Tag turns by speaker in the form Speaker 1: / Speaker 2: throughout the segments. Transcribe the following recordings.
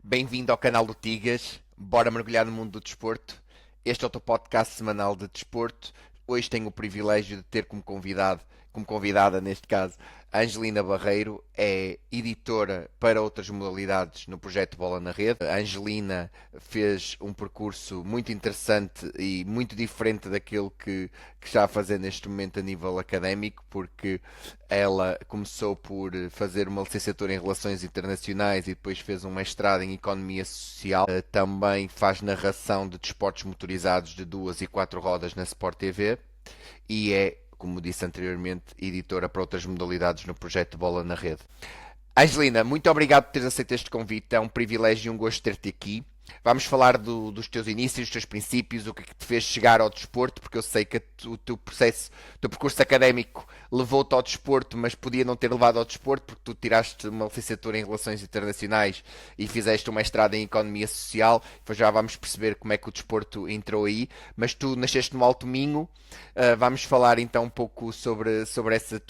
Speaker 1: Bem-vindo ao canal do Tigas. Bora mergulhar no mundo do desporto. Este é o teu podcast semanal de desporto. Hoje tenho o privilégio de ter como convidada neste caso, a Angelina Barreiro, é editora para outras modalidades no projeto Bola na Rede. A Angelina fez um percurso muito interessante e muito diferente daquilo que está a fazer neste momento a nível académico, porque ela começou por fazer uma licenciatura em Relações Internacionais e depois fez um mestrado em Economia Social. Também faz narração de desportos motorizados de duas e quatro rodas na Sport TV e é, como disse anteriormente, editora para outras modalidades no projeto Bola na Rede. Angelina, muito obrigado por teres aceito este convite. É um privilégio e um gosto ter-te aqui. Vamos falar dos teus inícios, dos teus princípios, o que é que te fez chegar ao desporto, porque eu sei que o teu processo, o teu percurso académico levou-te ao desporto, mas podia não ter levado ao desporto, porque tu tiraste uma licenciatura em Relações Internacionais e fizeste um mestrado em Economia Social. Depois já vamos perceber como é que o desporto entrou aí. Mas tu nasceste no Alto Minho. Vamos falar então um pouco sobre essa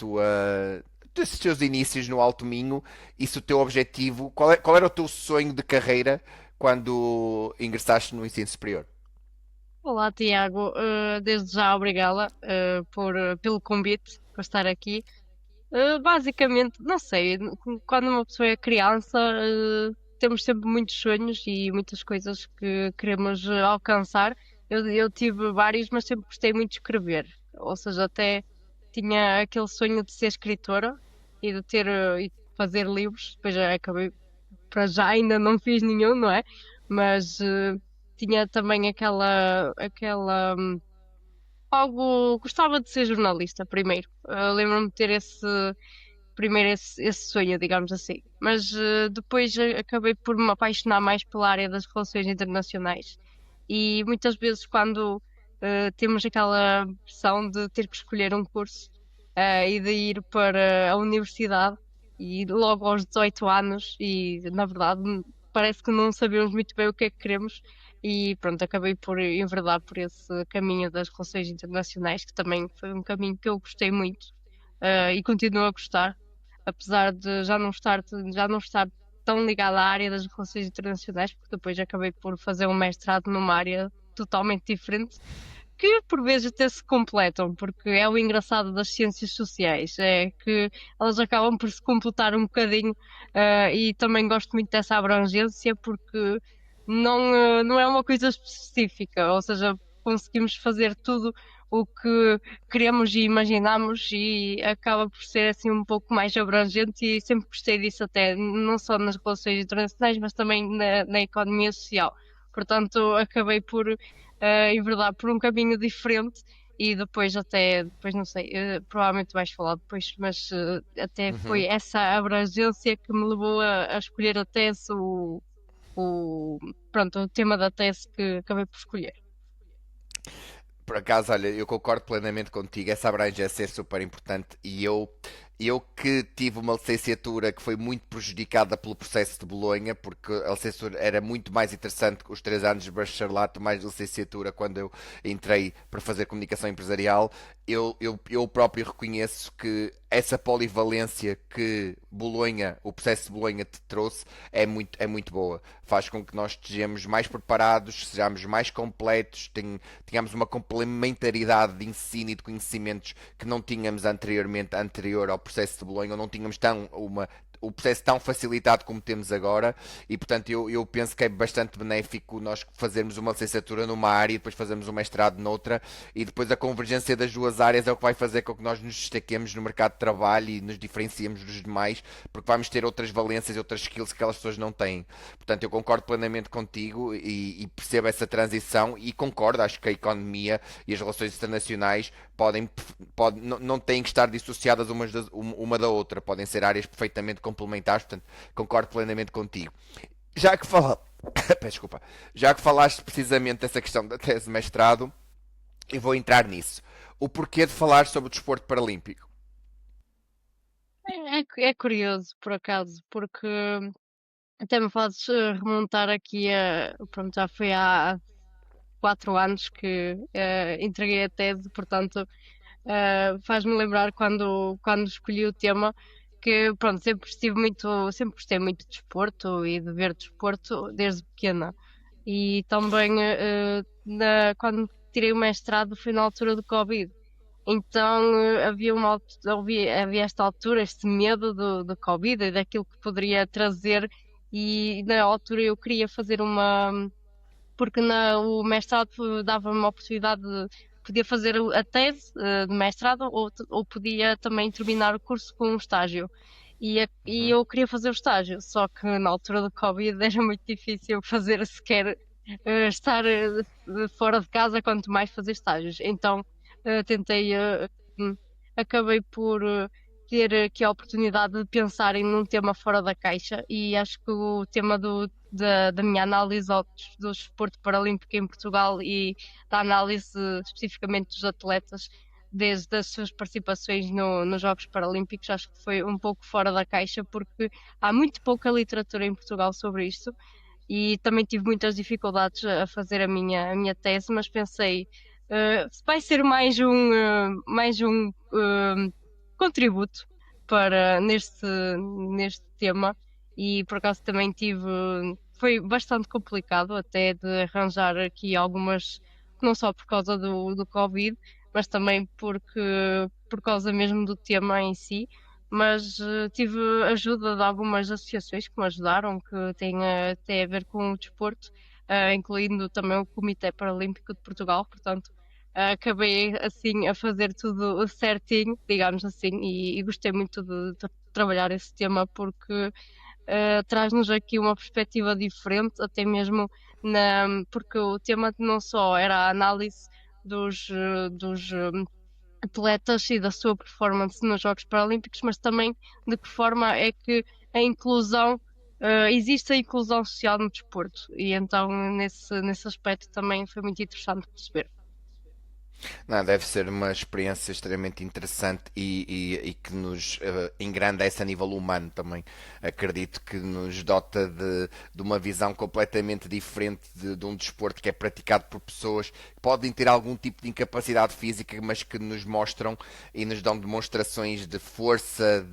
Speaker 1: desses teus inícios no Alto Minho e se o teu objetivo, qual era o teu sonho de carreira quando ingressaste no ensino superior?
Speaker 2: Olá, Tiago. Desde já obrigada pelo convite, por estar aqui. Basicamente, não sei, quando uma pessoa é criança, temos sempre muitos sonhos e muitas coisas que queremos alcançar. Eu tive vários, mas sempre gostei muito de escrever. Ou seja, até tinha aquele sonho de ser escritora e de e de fazer livros. Depois já acabei, para já ainda não fiz nenhum, não é? Mas tinha também algo, gostava de ser jornalista primeiro. Lembro-me de ter esse sonho, digamos assim. Mas depois acabei por me apaixonar mais pela área das relações internacionais. E muitas vezes quando temos aquela pressão de ter que escolher um curso e de ir para a universidade e logo aos 18 anos e na verdade parece que não sabemos muito bem o que é que queremos e pronto, acabei por enverdar por esse caminho das relações internacionais, que também foi um caminho que eu gostei muito e continuo a gostar, apesar de já não estar tão ligada à área das relações internacionais, porque depois acabei por fazer um mestrado numa área totalmente diferente, que por vezes até se completam, porque é o engraçado das ciências sociais, é que elas acabam por se completar um bocadinho, e também gosto muito dessa abrangência, porque não é uma coisa específica, ou seja, conseguimos fazer tudo o que queremos e imaginamos e acaba por ser assim um pouco mais abrangente e sempre gostei disso até, não só nas relações internacionais, mas também na economia social. Portanto, acabei por enverdar por um caminho diferente e depois não sei, provavelmente vais falar depois, mas até foi
Speaker 1: Uhum.
Speaker 2: essa abrangência que me levou a escolher a tese, o, pronto, o tema da tese que acabei por escolher.
Speaker 1: Por acaso, olha, eu concordo plenamente contigo, essa abrangência é super importante e eu que tive uma licenciatura que foi muito prejudicada pelo processo de Bolonha, porque a licenciatura era muito mais interessante que os 3 anos de bacharelato, mais licenciatura, quando eu entrei para fazer comunicação empresarial, eu próprio reconheço que essa polivalência que Bolonha, o processo de Bolonha te trouxe é muito boa. Faz com que nós estejamos mais preparados, sejamos mais completos, tenhamos uma complementaridade de ensino e de conhecimentos que não tínhamos anterior ao processo de Bolonha, ou não tínhamos o processo tão facilitado como temos agora e portanto eu penso que é bastante benéfico nós fazermos uma licenciatura numa área e depois fazermos um mestrado noutra e depois a convergência das duas áreas é o que vai fazer com que nós nos destaquemos no mercado de trabalho e nos diferenciemos dos demais porque vamos ter outras valências e outras skills que aquelas pessoas não têm. Portanto, eu concordo plenamente contigo e percebo essa transição e concordo, acho que a economia e as relações internacionais não têm que estar dissociadas uma da outra, podem ser áreas perfeitamente complementares, portanto, concordo plenamente contigo. Já que fala... Desculpa. Já que falaste precisamente dessa questão da tese de mestrado, eu vou entrar nisso. O porquê de falar sobre o desporto paralímpico?
Speaker 2: É curioso, por acaso, porque até me fazes remontar aqui pronto, já foi há 4 anos que entreguei a tese, portanto, faz-me lembrar quando escolhi o tema. que, pronto, sempre gostei muito de desporto e de ver desporto desde pequena. E também, quando tirei o mestrado foi na altura do Covid. Então, havia esta altura, este medo do Covid e daquilo que poderia trazer, e na altura eu queria fazer porque o mestrado dava-me uma oportunidade de podia fazer a tese de mestrado ou podia também terminar o curso com um estágio. E
Speaker 1: Uhum.
Speaker 2: eu queria fazer o estágio, só que na altura do Covid era muito difícil fazer sequer estar fora de casa, quanto mais fazer estágios. Então tentei, hum, acabei por ter aqui a oportunidade de pensar em um tema fora da caixa e acho que o tema da minha análise do desporto paralímpico em Portugal e da análise especificamente dos atletas, desde as suas participações nos Jogos Paralímpicos, acho que foi um pouco fora da caixa, porque há muito pouca literatura em Portugal sobre isto e também tive muitas dificuldades a fazer a minha tese, mas pensei, vai ser mais um contributo neste tema e por acaso também foi bastante complicado até de arranjar aqui algumas, não só por causa do Covid, mas também por causa mesmo do tema em si. Mas tive ajuda de algumas associações que me ajudaram, que têm até a ver com o desporto, incluindo também o Comitê Paralímpico de Portugal, portanto, acabei assim a fazer tudo certinho, digamos assim, e gostei muito de trabalhar esse tema porque traz-nos aqui uma perspectiva diferente, até mesmo porque o tema não só era a análise dos atletas e da sua performance nos Jogos Paralímpicos, mas também de que forma é que a inclusão, existe a inclusão social no desporto. E então, nesse aspecto, também foi muito interessante perceber.
Speaker 1: Não, deve ser uma experiência extremamente interessante e que nos engrandece a nível humano também. Acredito que nos dota de uma visão completamente diferente de um desporto que é praticado por pessoas que podem ter algum tipo de incapacidade física, mas que nos mostram e nos dão demonstrações de força,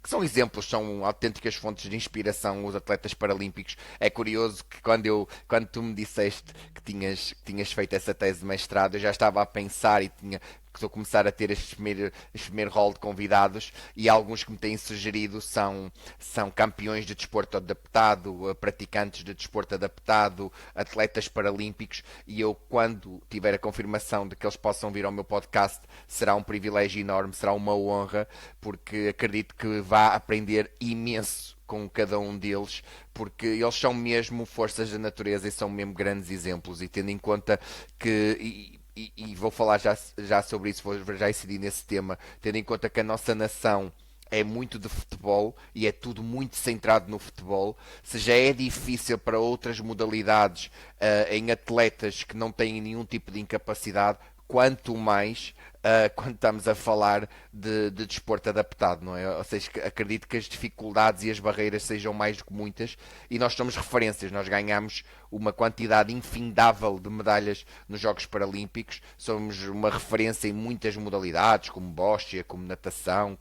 Speaker 1: que são exemplos, são autênticas fontes de inspiração os atletas paralímpicos. É curioso que quando tu me disseste que tinhas feito essa tese de mestrado, eu já estava a pensar e tinha que estou a começar a ter este primeiro rol de convidados e alguns que me têm sugerido são campeões de desporto adaptado, praticantes de desporto adaptado, atletas paralímpicos e eu quando tiver a confirmação de que eles possam vir ao meu podcast será um privilégio enorme, será uma honra porque acredito que vá aprender imenso com cada um deles, porque eles são mesmo forças da natureza e são mesmo grandes exemplos. E tendo em conta que. E vou falar já sobre isso, vou já incidir nesse tema, tendo em conta que a nossa nação é muito de futebol e é tudo muito centrado no futebol. Se já é difícil para outras modalidades em atletas que não têm nenhum tipo de incapacidade, quanto mais quando estamos a falar de desporto adaptado, não é? Ou seja, acredito que as dificuldades e as barreiras sejam mais do que muitas e nós somos referências, nós ganhamos uma quantidade infindável de medalhas nos Jogos Paralímpicos, somos uma referência em muitas modalidades, como bóssia, como natação,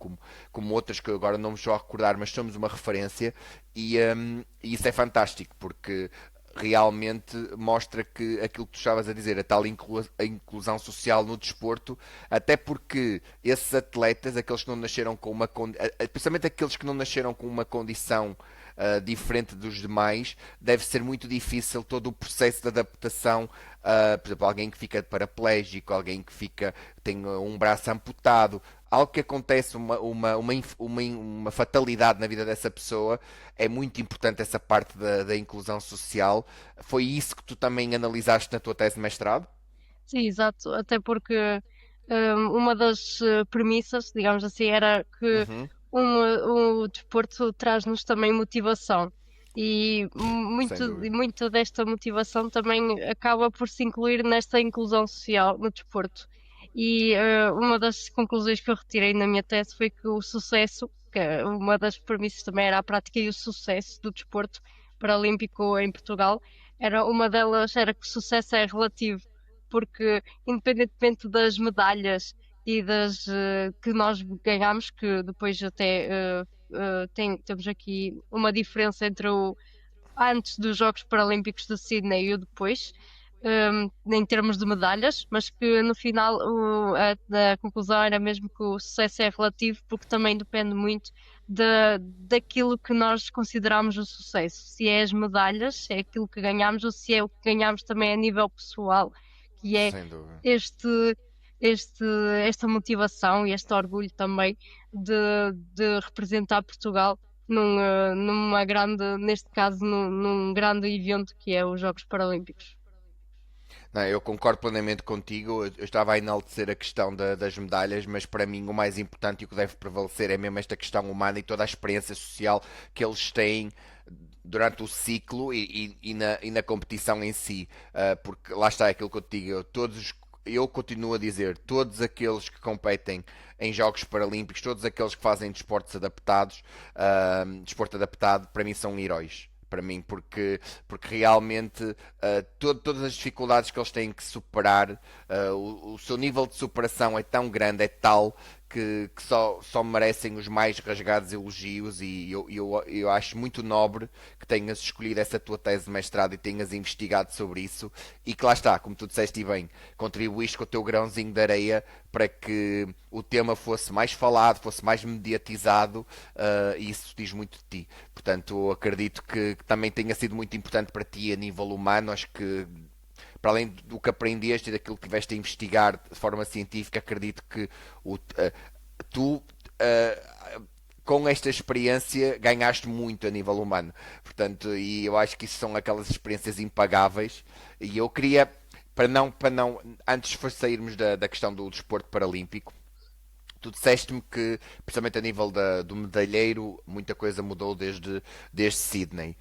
Speaker 1: como outras que agora não me estou a recordar, mas somos uma referência e isso é fantástico, porque realmente mostra que aquilo que tu estavas a dizer, a tal a inclusão social no desporto, até porque esses atletas, aqueles que não nasceram com uma principalmente aqueles que não nasceram com uma condição diferente dos demais, deve ser muito difícil todo o processo de adaptação. Por exemplo, alguém que fica paraplégico, alguém que tem um braço amputado, algo que acontece, uma fatalidade na vida dessa pessoa, é muito importante essa parte da inclusão social. Foi isso que tu também analisaste na tua tese de mestrado?
Speaker 2: Sim, exato, até porque uma das premissas, digamos assim, era que
Speaker 1: Uhum,
Speaker 2: o desporto traz-nos também motivação. E
Speaker 1: sem dúvida.
Speaker 2: muito desta motivação também acaba por se incluir nesta inclusão social no desporto. E uma das conclusões que eu retirei na minha tese foi que o sucesso, uma das premissas também era a prática e o sucesso do desporto paralímpico em Portugal, uma delas era que o sucesso é relativo, porque independentemente das medalhas e das que nós ganhamos, que depois até temos aqui uma diferença entre o antes dos Jogos Paralímpicos de Sydney e o depois, em termos de medalhas, mas que no final a conclusão era mesmo que o sucesso é relativo, porque também depende muito daquilo que nós consideramos o sucesso. Se é as medalhas, se é aquilo que ganhamos, ou se é o que ganhamos também a nível pessoal, que é
Speaker 1: Sem dúvida.
Speaker 2: este. Este, esta motivação e este orgulho também de representar Portugal numa grande, neste caso, num grande evento que é os Jogos Paralímpicos.
Speaker 1: Não, eu concordo plenamente contigo. Eu estava a enaltecer a questão das medalhas, mas para mim o mais importante e o que deve prevalecer é mesmo esta questão humana e toda a experiência social que eles têm durante o ciclo e na competição em si. Porque lá está aquilo que eu te digo, eu continuo a dizer, todos aqueles que competem em Jogos Paralímpicos, todos aqueles que fazem desporto adaptado, para mim são heróis. Para mim, porque realmente todas as dificuldades que eles têm que superar, o seu nível de superação é tão grande, é tal, que só merecem os mais rasgados elogios. E eu acho muito nobre que tenhas escolhido essa tua tese de mestrado e tenhas investigado sobre isso, e que lá está, como tu disseste bem, contribuíste com o teu grãozinho de areia para que o tema fosse mais falado, fosse mais mediatizado, e isso diz muito de ti. Portanto, eu acredito que também tenha sido muito importante para ti a nível humano. Acho que, para além do que aprendeste e daquilo que tiveste a investigar de forma científica, acredito que tu, com esta experiência, ganhaste muito a nível humano. Portanto, e eu acho que isso são aquelas experiências impagáveis. E eu queria, para não antes de sairmos da questão do desporto paralímpico, tu disseste-me que, principalmente a nível do medalheiro, muita coisa mudou desde Sydney.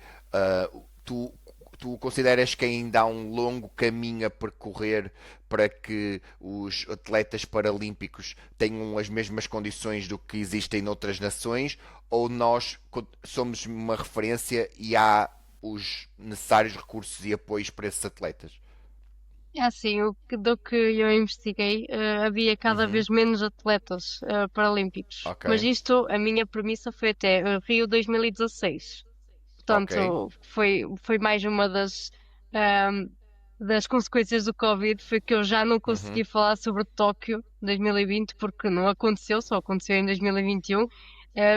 Speaker 1: Tu consideras que ainda há um longo caminho a percorrer para que os atletas paralímpicos tenham as mesmas condições do que existem noutras nações? Ou nós somos uma referência e há os necessários recursos e apoios para esses atletas?
Speaker 2: É assim, do que eu investiguei, havia cada
Speaker 1: Uhum,
Speaker 2: vez menos atletas paralímpicos.
Speaker 1: ok,
Speaker 2: Mas isto, a minha premissa foi até Rio 2016.
Speaker 1: ok.
Speaker 2: Portanto, foi mais uma ahm, das consequências do Covid, foi que eu já não
Speaker 1: Uhum.
Speaker 2: consegui falar sobre Tóquio 2020, porque não aconteceu, só aconteceu em 2021.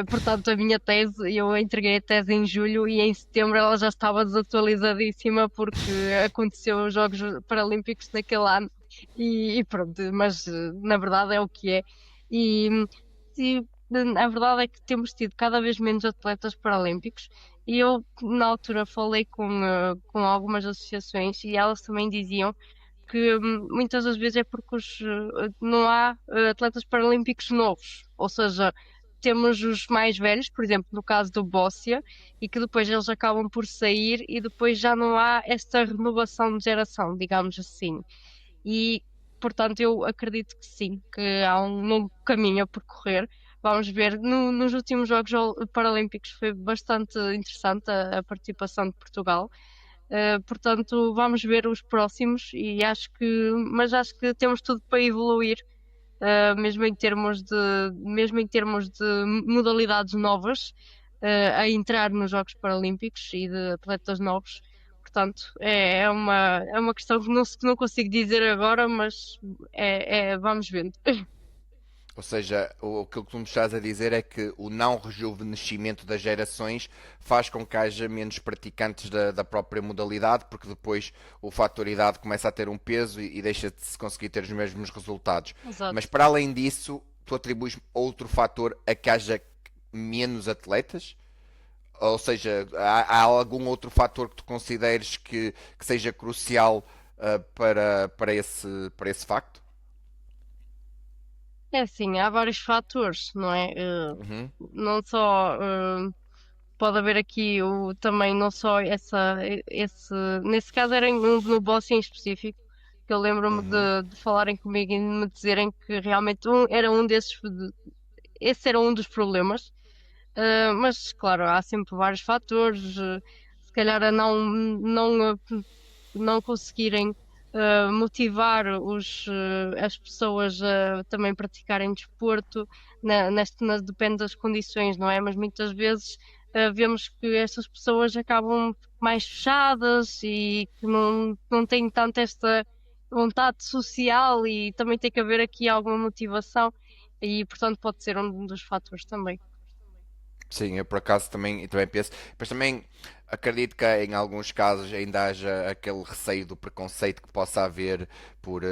Speaker 2: Portanto, a minha tese, eu entreguei a tese em julho e em setembro ela já estava desatualizadíssima porque aconteceu os Jogos Paralímpicos naquele ano e pronto, mas na verdade é o que é. E, e a verdade é que temos tido cada vez menos atletas paralímpicos e eu na altura falei com algumas associações e elas também diziam que muitas das vezes é porque não há atletas paralímpicos novos, ou seja, temos os mais velhos, por exemplo, no caso do Bóssia, e que depois eles acabam por sair e depois já não há esta renovação de geração, digamos assim. E, portanto, eu acredito que sim, que há um longo caminho a percorrer. Vamos ver, nos últimos Jogos Paralímpicos foi bastante interessante a participação de Portugal. Portanto, vamos ver os próximos mas acho que temos tudo para evoluir, mesmo em termos de modalidades novas, a entrar nos Jogos Paralímpicos e de atletas novos. Portanto, é uma questão que não consigo dizer agora, mas vamos vendo.
Speaker 1: Ou seja, aquilo que tu me estás a dizer é que o não rejuvenescimento das gerações faz com que haja menos praticantes da própria modalidade, porque depois o fator idade começa a ter um peso e deixa de se conseguir ter os mesmos resultados. Mas
Speaker 2: Exato.
Speaker 1: para além disso, tu atribuis outro fator a que haja menos atletas? Ou seja, há algum outro fator que tu consideres que seja crucial, para esse facto?
Speaker 2: É assim, há vários fatores, não é?
Speaker 1: Uhum,
Speaker 2: Não só pode haver aqui também não só nesse caso era no boss em específico, que eu lembro-me
Speaker 1: uhum.
Speaker 2: de falarem comigo e de me dizerem que realmente era um esse era um dos problemas. Mas claro, há sempre vários fatores, se calhar a não conseguirem. motivar as pessoas a também praticarem desporto, depende das condições, não é? Mas muitas vezes vemos que estas pessoas acabam mais fechadas e que não têm tanto esta vontade social e também tem que haver aqui alguma motivação e, portanto, pode ser um dos fatores também.
Speaker 1: Sim, eu por acaso também penso, mas também acredito que em alguns casos ainda haja aquele receio do preconceito que possa haver por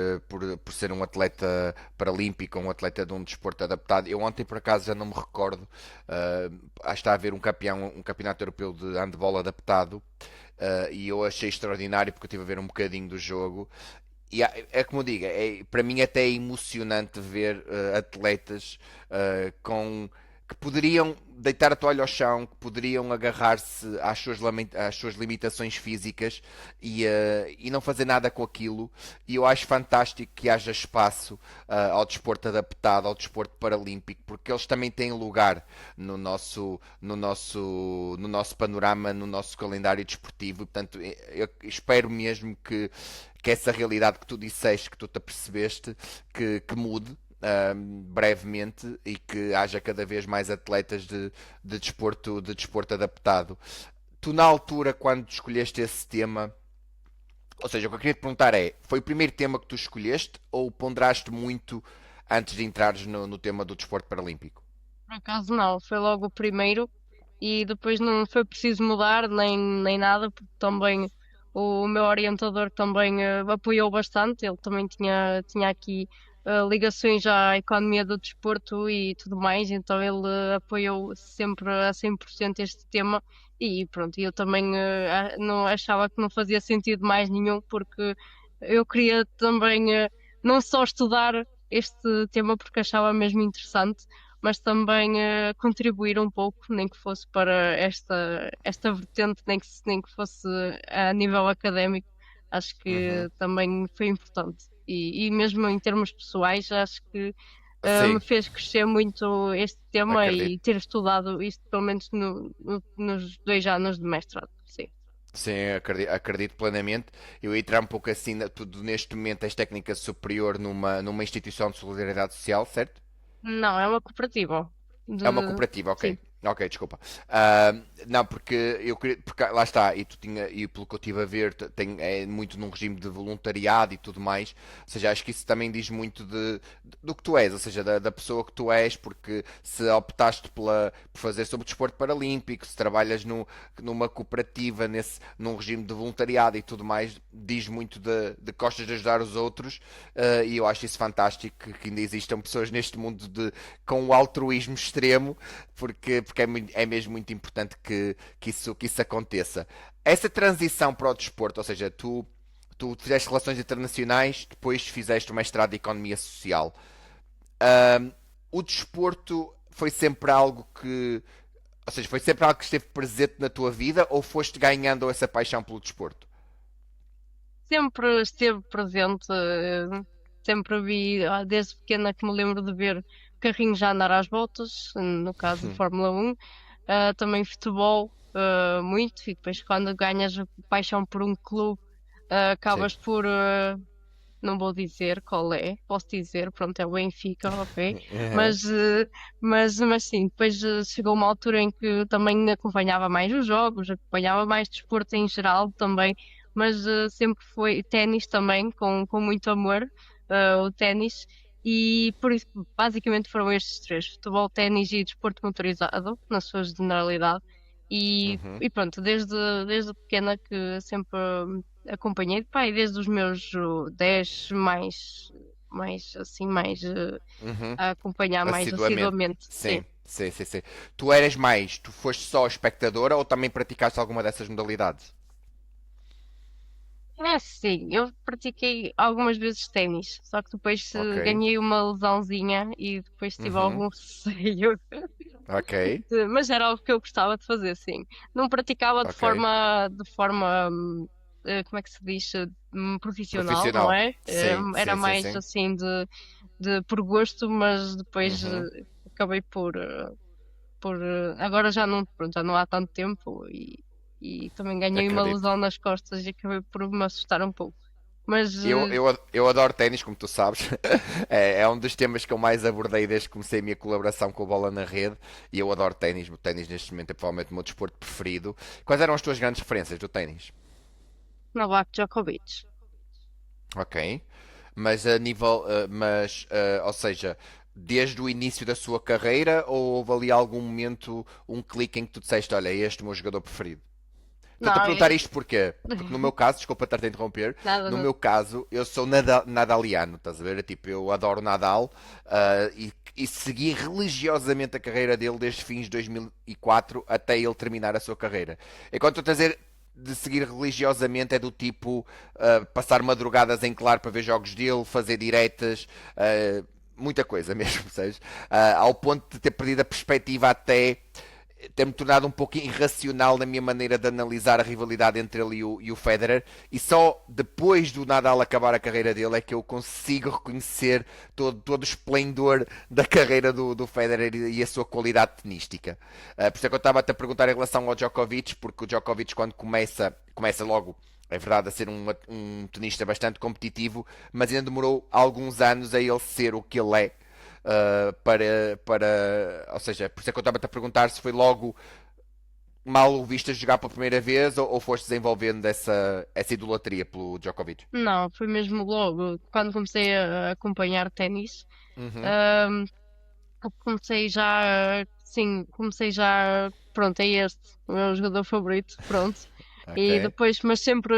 Speaker 1: ser um atleta paralímpico, um atleta de um desporto adaptado. Eu ontem por acaso já não me recordo, acho que está a haver um campeonato europeu de handball adaptado, e eu achei extraordinário porque eu estive a ver um bocadinho do jogo. E é como eu digo, para mim até é emocionante ver atletas com que poderiam deitar a toalha ao chão, que poderiam agarrar-se às suas limitações físicas e não fazer nada com aquilo. E eu acho fantástico que haja espaço ao desporto adaptado, ao desporto paralímpico, porque eles também têm lugar no nosso panorama, no nosso calendário desportivo. E, portanto, eu espero mesmo que essa realidade que tu disseste, que tu te apercebeste, que mude brevemente e que haja cada vez mais atletas de desporto adaptado. Tu, na altura, quando escolheste esse tema, ou seja, o que eu queria te perguntar é: foi o primeiro tema que tu escolheste ou ponderaste muito antes de entrares no tema do desporto paralímpico?
Speaker 2: Por acaso não, foi logo o primeiro e depois não foi preciso mudar nem nada, porque também o meu orientador também apoiou bastante, ele também tinha aqui ligações à economia do desporto e tudo mais, então ele apoiou sempre a 100% este tema e pronto, eu também não achava que não fazia sentido mais nenhum, porque eu queria também não só estudar este tema porque achava mesmo interessante, mas também contribuir um pouco, nem que fosse para esta vertente, nem que fosse a nível académico, acho
Speaker 1: Uhum.
Speaker 2: que também foi importante. E mesmo em termos pessoais, acho que me
Speaker 1: Sim,
Speaker 2: fez crescer muito este tema
Speaker 1: acredito.
Speaker 2: e ter estudado isto, pelo menos nos 2 anos de mestrado. Sim.
Speaker 1: Sim, acredito plenamente. Eu ia entrar um pouco assim, tudo neste momento tens técnica superior numa instituição de solidariedade social, certo?
Speaker 2: Não, é uma cooperativa.
Speaker 1: É uma
Speaker 2: De...
Speaker 1: cooperativa, ok.
Speaker 2: Sim.
Speaker 1: Ok, desculpa. Não, porque eu queria. Porque lá está, e pelo que eu estive a ver, é muito num regime de voluntariado e tudo mais. Ou seja, acho que isso também diz muito do que tu és, ou seja, da pessoa que tu és, porque se optaste por fazer sobre o desporto paralímpico, se trabalhas numa cooperativa, num regime de voluntariado e tudo mais, diz muito de que gostas de ajudar os outros, e eu acho isso fantástico que ainda existam pessoas neste mundo com o altruísmo extremo, porque é mesmo muito importante que isso aconteça. Essa transição para o desporto, ou seja, tu fizeste relações internacionais, depois fizeste o mestrado de economia social. O desporto foi sempre algo que, ou seja, foi sempre algo que esteve presente na tua vida ou foste ganhando essa paixão pelo desporto?
Speaker 2: Sempre esteve presente, sempre vi, desde pequena que me lembro de ver carrinhos já andar às voltas, no caso de Fórmula 1, também futebol, muito, e depois quando ganhas a paixão por um clube,
Speaker 1: Sim.
Speaker 2: acabas por, não vou dizer qual é, posso dizer, pronto, é o Benfica, ok,
Speaker 1: Uhum.
Speaker 2: mas, mas sim, depois chegou uma altura em que também acompanhava mais os jogos, acompanhava mais desporto em geral também, mas sempre foi ténis também, com muito amor, o ténis, e por isso basicamente foram estes três, futebol, ténis e desporto motorizado, na sua generalidade,
Speaker 1: Uhum.
Speaker 2: e pronto, desde pequena que sempre acompanhei, pá, e desde os meus 10 mais assim,
Speaker 1: Uhum.
Speaker 2: a acompanhar mais
Speaker 1: Assiduamente.
Speaker 2: assiduamente, sim.
Speaker 1: Sim, sim, sim, sim. Tu foste só espectadora ou também praticaste alguma dessas modalidades?
Speaker 2: É sim, eu pratiquei algumas vezes ténis, só que depois
Speaker 1: Ok.
Speaker 2: ganhei uma lesãozinha e depois tive
Speaker 1: Uhum.
Speaker 2: algum receio.
Speaker 1: Ok.
Speaker 2: Mas era algo que eu gostava de fazer, sim. Não praticava de
Speaker 1: Ok.
Speaker 2: forma, como é que se diz, profissional, não
Speaker 1: Profissional.
Speaker 2: é?
Speaker 1: Sim,
Speaker 2: Era
Speaker 1: sim, sim,
Speaker 2: mais
Speaker 1: sim.
Speaker 2: assim de por gosto, mas depois
Speaker 1: Uhum.
Speaker 2: acabei agora já não, pronto, já não há tanto tempo e também ganhei uma
Speaker 1: Acredito.
Speaker 2: lesão nas costas e acabei por me assustar um pouco. Mas
Speaker 1: Eu adoro ténis, como tu sabes. É um dos temas que eu mais abordei desde que comecei a minha colaboração com a Bola na Rede. E eu adoro ténis. O ténis neste momento é provavelmente o meu desporto preferido. Quais eram as tuas grandes referências do ténis?
Speaker 2: Novak Djokovic.
Speaker 1: Ok. Mas a nível. Ou seja, desde o início da sua carreira ou houve ali algum momento, um clique em que tu disseste: Olha, este é o meu jogador preferido? Estou-te a
Speaker 2: Não,
Speaker 1: perguntar isto porquê? Porque no meu caso, desculpa estar-te a interromper,
Speaker 2: nada,
Speaker 1: no
Speaker 2: nada.
Speaker 1: meu caso, eu sou nadaliano, estás a ver? Tipo, eu adoro Nadal e segui religiosamente a carreira dele desde fins de 2004 até ele terminar a sua carreira. Enquanto estou a dizer de seguir religiosamente é do tipo passar madrugadas em claro para ver jogos dele, fazer diretas, muita coisa mesmo, sabes? Ao ponto de ter perdido a perspectiva até ter-me tornado um pouco irracional na minha maneira de analisar a rivalidade entre ele e o Federer, e só depois do Nadal acabar a carreira dele é que eu consigo reconhecer todo o esplendor da carreira do Federer e a sua qualidade tenística. Por isso é que eu estava-te a perguntar em relação ao Djokovic, porque o Djokovic quando começa logo, é verdade, a ser um tenista bastante competitivo, mas ainda demorou alguns anos a ele ser o que ele é. Ou seja, por isso é que eu estava-te a perguntar se foi logo mal o viste a jogar pela primeira vez ou foste desenvolvendo essa idolatria pelo Djokovic.
Speaker 2: Não, foi mesmo logo quando comecei a acompanhar ténis.
Speaker 1: Uhum,
Speaker 2: ahm, eu comecei já, sim, comecei já, pronto, é este, o meu jogador favorito, pronto. E
Speaker 1: ok,
Speaker 2: depois, mas sempre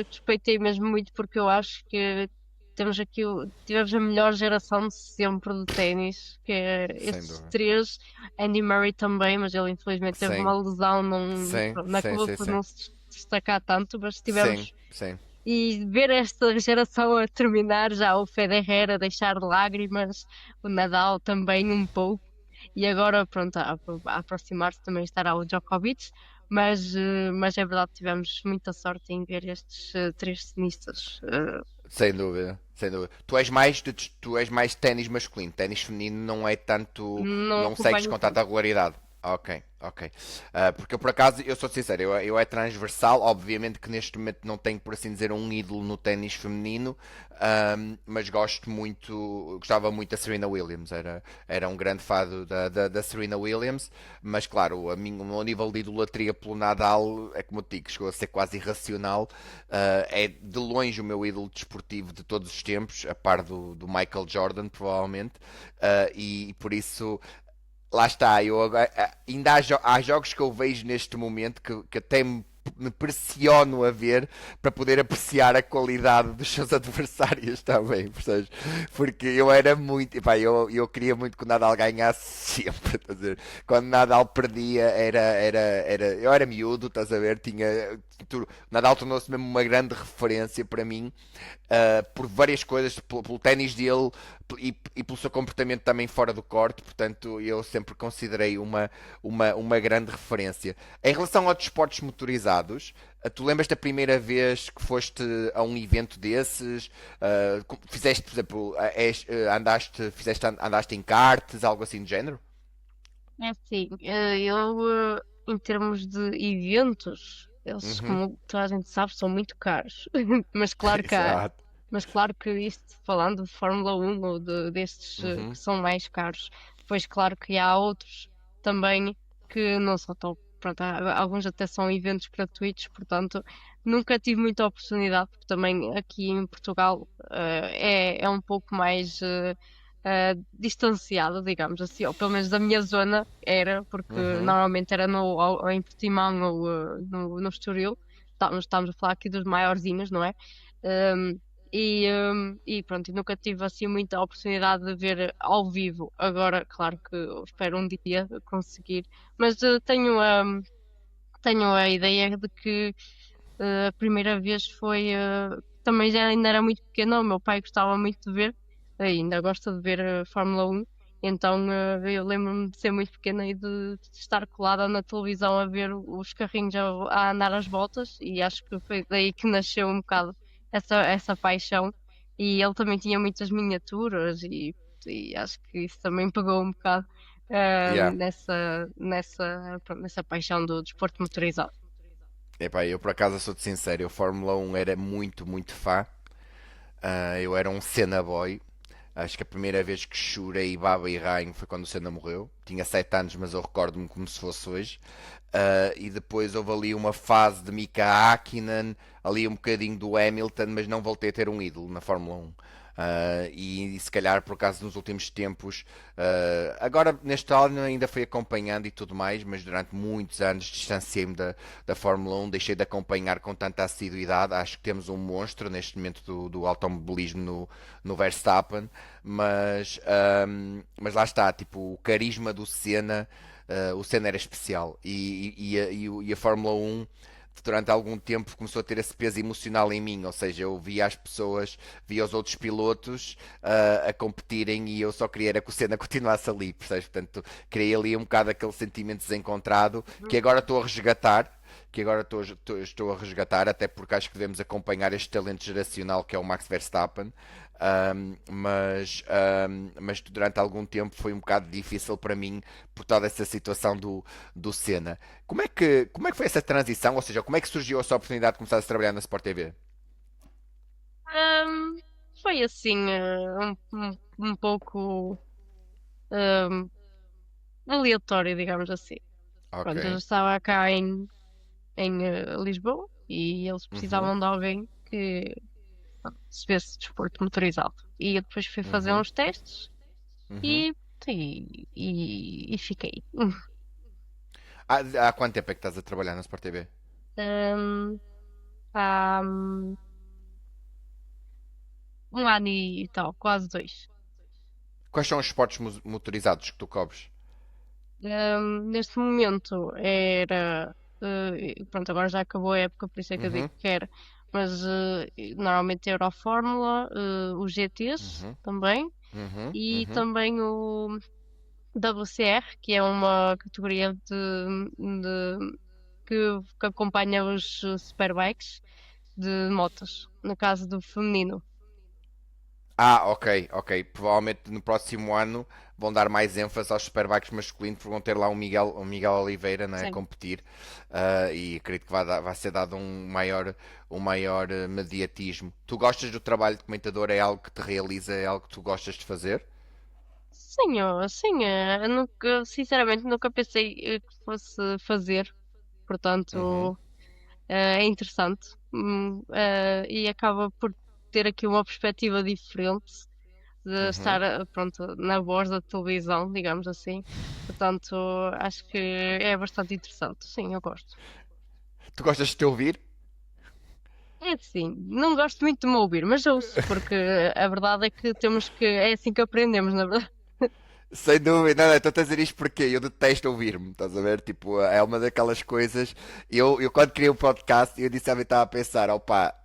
Speaker 2: respeitei mesmo muito porque eu acho que temos aqui, tivemos a melhor geração de sempre de ténis, que é
Speaker 1: sem
Speaker 2: estes
Speaker 1: dúvida.
Speaker 2: três, Andy Murray também, mas ele infelizmente teve uma
Speaker 1: Sim,
Speaker 2: lesão, não,
Speaker 1: sim,
Speaker 2: pronto,
Speaker 1: sim,
Speaker 2: acabou
Speaker 1: sim,
Speaker 2: por
Speaker 1: sim.
Speaker 2: não se destacar tanto, mas
Speaker 1: Sim,
Speaker 2: tivemos
Speaker 1: sim.
Speaker 2: e ver esta geração a terminar, já o Federer a deixar lágrimas, o Nadal também um pouco, e agora, pronto, a aproximar-se também estará o Djokovic, mas é verdade, tivemos muita sorte em ver estes três tenistas.
Speaker 1: Sem dúvida, sem dúvida. Tu és mais ténis masculino, ténis feminino não é tanto,
Speaker 2: Não
Speaker 1: não segues
Speaker 2: acompanho
Speaker 1: com
Speaker 2: tanto.
Speaker 1: tanta regularidade. Ok, ok. Porque eu por acaso, eu sou sincero, eu é transversal, obviamente que neste momento não tenho, por assim dizer, um ídolo no ténis feminino, mas gostava muito da Serena Williams, era um grande fado da Serena Williams, mas claro, o meu nível de idolatria pelo Nadal é como eu te digo, chegou a ser quase irracional. É de longe o meu ídolo desportivo de todos os tempos, a par do Michael Jordan, provavelmente, e por isso lá está, ainda há jogos que eu vejo neste momento que até me pressiono a ver para poder apreciar a qualidade dos seus adversários também, percebes? Porque eu era muito, epá, eu queria muito que o Nadal ganhasse sempre, estás a ver? Quando o Nadal perdia eu era miúdo, estás a ver? O Nadal tornou-se mesmo uma grande referência para mim, por várias coisas, pelo ténis dele e pelo seu comportamento também fora do corte, portanto eu sempre considerei uma grande referência. Em relação aos desportos motorizados, tu lembras da primeira vez que foste a um evento desses? Fizeste, por exemplo, andaste em karts, algo assim do género?
Speaker 2: É assim, eu, em termos de eventos, eles,
Speaker 1: Uhum.
Speaker 2: como toda a gente sabe, são muito caros. Mas claro que há,
Speaker 1: Exato.
Speaker 2: mas claro que isto, falando de Fórmula 1 ou destes que
Speaker 1: Uhum.
Speaker 2: são mais caros, depois claro que há outros também que não são tão, pronto, alguns até são eventos gratuitos, portanto, nunca tive muita oportunidade, porque também aqui em Portugal é um pouco mais distanciada, digamos assim, ou pelo menos da minha zona era, porque
Speaker 1: Uhum.
Speaker 2: normalmente era ou em Portimão ou no Estoril. Estamos a falar aqui dos maiorzinhos, não é? Um, e pronto, e nunca tive assim muita oportunidade de ver ao vivo. Agora, claro que eu espero um dia conseguir, mas tenho a ideia de que a primeira vez foi. Também já ainda era muito pequena, o meu pai gostava muito de ver, ainda gosta de ver Fórmula 1, então eu lembro-me de ser muito pequena e de estar colada na televisão a ver os carrinhos a andar às voltas, e acho que foi daí que nasceu um bocado essa paixão. E ele também tinha muitas miniaturas, e acho que isso também pegou um bocado
Speaker 1: Yeah.
Speaker 2: pronto, nessa paixão do desporto motorizado.
Speaker 1: Epá, eu por acaso sou-te sincero, eu Fórmula 1 era muito, muito fã. Eu era um Senna boy. Acho que a primeira vez que chorei baba e ranho foi quando o Senna morreu. Tinha 7 anos, mas eu recordo-me como se fosse hoje. E depois houve ali uma fase de Mika Hakkinen, ali um bocadinho do Hamilton, mas não voltei a ter um ídolo na Fórmula 1. E se calhar por acaso nos últimos tempos, agora neste ano ainda fui acompanhando e tudo mais, mas durante muitos anos distanciei-me da Fórmula 1, deixei de acompanhar com tanta assiduidade. Acho que temos um monstro neste momento do automobilismo no Verstappen, mas lá está, tipo, o carisma do Senna. O Senna era especial e a Fórmula 1 durante algum tempo começou a ter esse peso emocional em mim, ou seja, eu via as pessoas, via os outros pilotos a competirem e eu só queria era que o Senna continuasse ali, percebes? Portanto, criei ali um bocado aquele sentimento desencontrado que agora estou a resgatar, estou a resgatar, até porque acho que devemos acompanhar este talento geracional que é o Max Verstappen. Mas durante algum tempo foi um bocado difícil para mim por toda essa situação do Senna. Como é que foi essa transição? Ou seja, como é que surgiu essa oportunidade de começar a trabalhar na Sport TV?
Speaker 2: Ahm, Foi assim, um pouco ahm, aleatório, digamos assim. Pronto, eu já
Speaker 1: Ok.
Speaker 2: estava cá em Lisboa e eles
Speaker 1: Uhum,
Speaker 2: precisavam de alguém que percebesse desporto motorizado. E eu depois fui fazer
Speaker 1: uhum,
Speaker 2: uns testes
Speaker 1: uhum.
Speaker 2: e fiquei.
Speaker 1: Há quanto tempo é que estás a trabalhar na Sport TV?
Speaker 2: Ahm, Há um ano e tal, quase dois.
Speaker 1: Quais são os esportes motorizados que tu cobres?
Speaker 2: Neste momento era. Pronto, agora já acabou a época, por isso é que eu digo
Speaker 1: Uhum,
Speaker 2: que era. Mas normalmente Eurofórmula, os GTs
Speaker 1: uhum,
Speaker 2: também
Speaker 1: uhum,
Speaker 2: e
Speaker 1: uhum.
Speaker 2: também o WCR, que é uma categoria que acompanha os superbikes de motos, no caso do feminino.
Speaker 1: Ok, ok. Provavelmente no próximo ano vão dar mais ênfase aos superbikes masculinos, porque vão ter lá um Miguel Oliveira, né, a
Speaker 2: Sim.
Speaker 1: competir. E acredito que vai ser dado um maior mediatismo. Tu gostas do trabalho de comentador? É algo que te realiza? É algo que tu gostas de fazer?
Speaker 2: Sim, eu nunca, sinceramente nunca pensei que fosse fazer,
Speaker 1: Uhum,
Speaker 2: portanto é interessante. E acaba por ter aqui uma perspectiva diferente de estar
Speaker 1: uhum.
Speaker 2: pronto, na voz da televisão, digamos assim. Portanto, acho que é bastante interessante. Sim, eu gosto.
Speaker 1: Tu gostas de te ouvir?
Speaker 2: É assim, não gosto muito de me ouvir, mas ouço, porque a verdade é que temos que, é assim que aprendemos, na verdade.
Speaker 1: Sem dúvida, não, estou a dizer isto porque eu detesto ouvir-me, estás a ver? Tipo, é uma daquelas coisas. Eu quando criei o podcast, eu inicialmente estava a pensar, opá,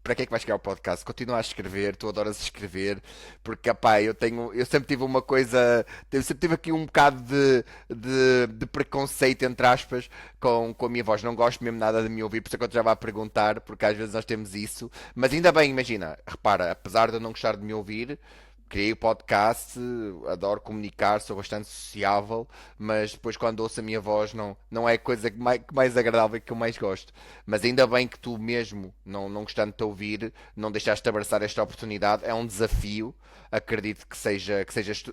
Speaker 1: para que é que vais criar o podcast? Continua a escrever, tu adoras escrever, porque, opá, eu sempre tive uma coisa, eu sempre tive aqui um bocado de preconceito, entre aspas, com a minha voz. Não gosto mesmo nada de me ouvir, por isso é que eu te já vou a perguntar, porque às vezes nós temos isso. Mas ainda bem, imagina, repara, apesar de eu não gostar de me ouvir, criei o podcast, adoro comunicar, sou bastante sociável, mas depois quando ouço a minha voz não é a coisa que mais agradável que eu mais gosto. Mas ainda bem que tu mesmo, não gostando de te ouvir, não deixaste de abraçar esta oportunidade. É um desafio, acredito que seja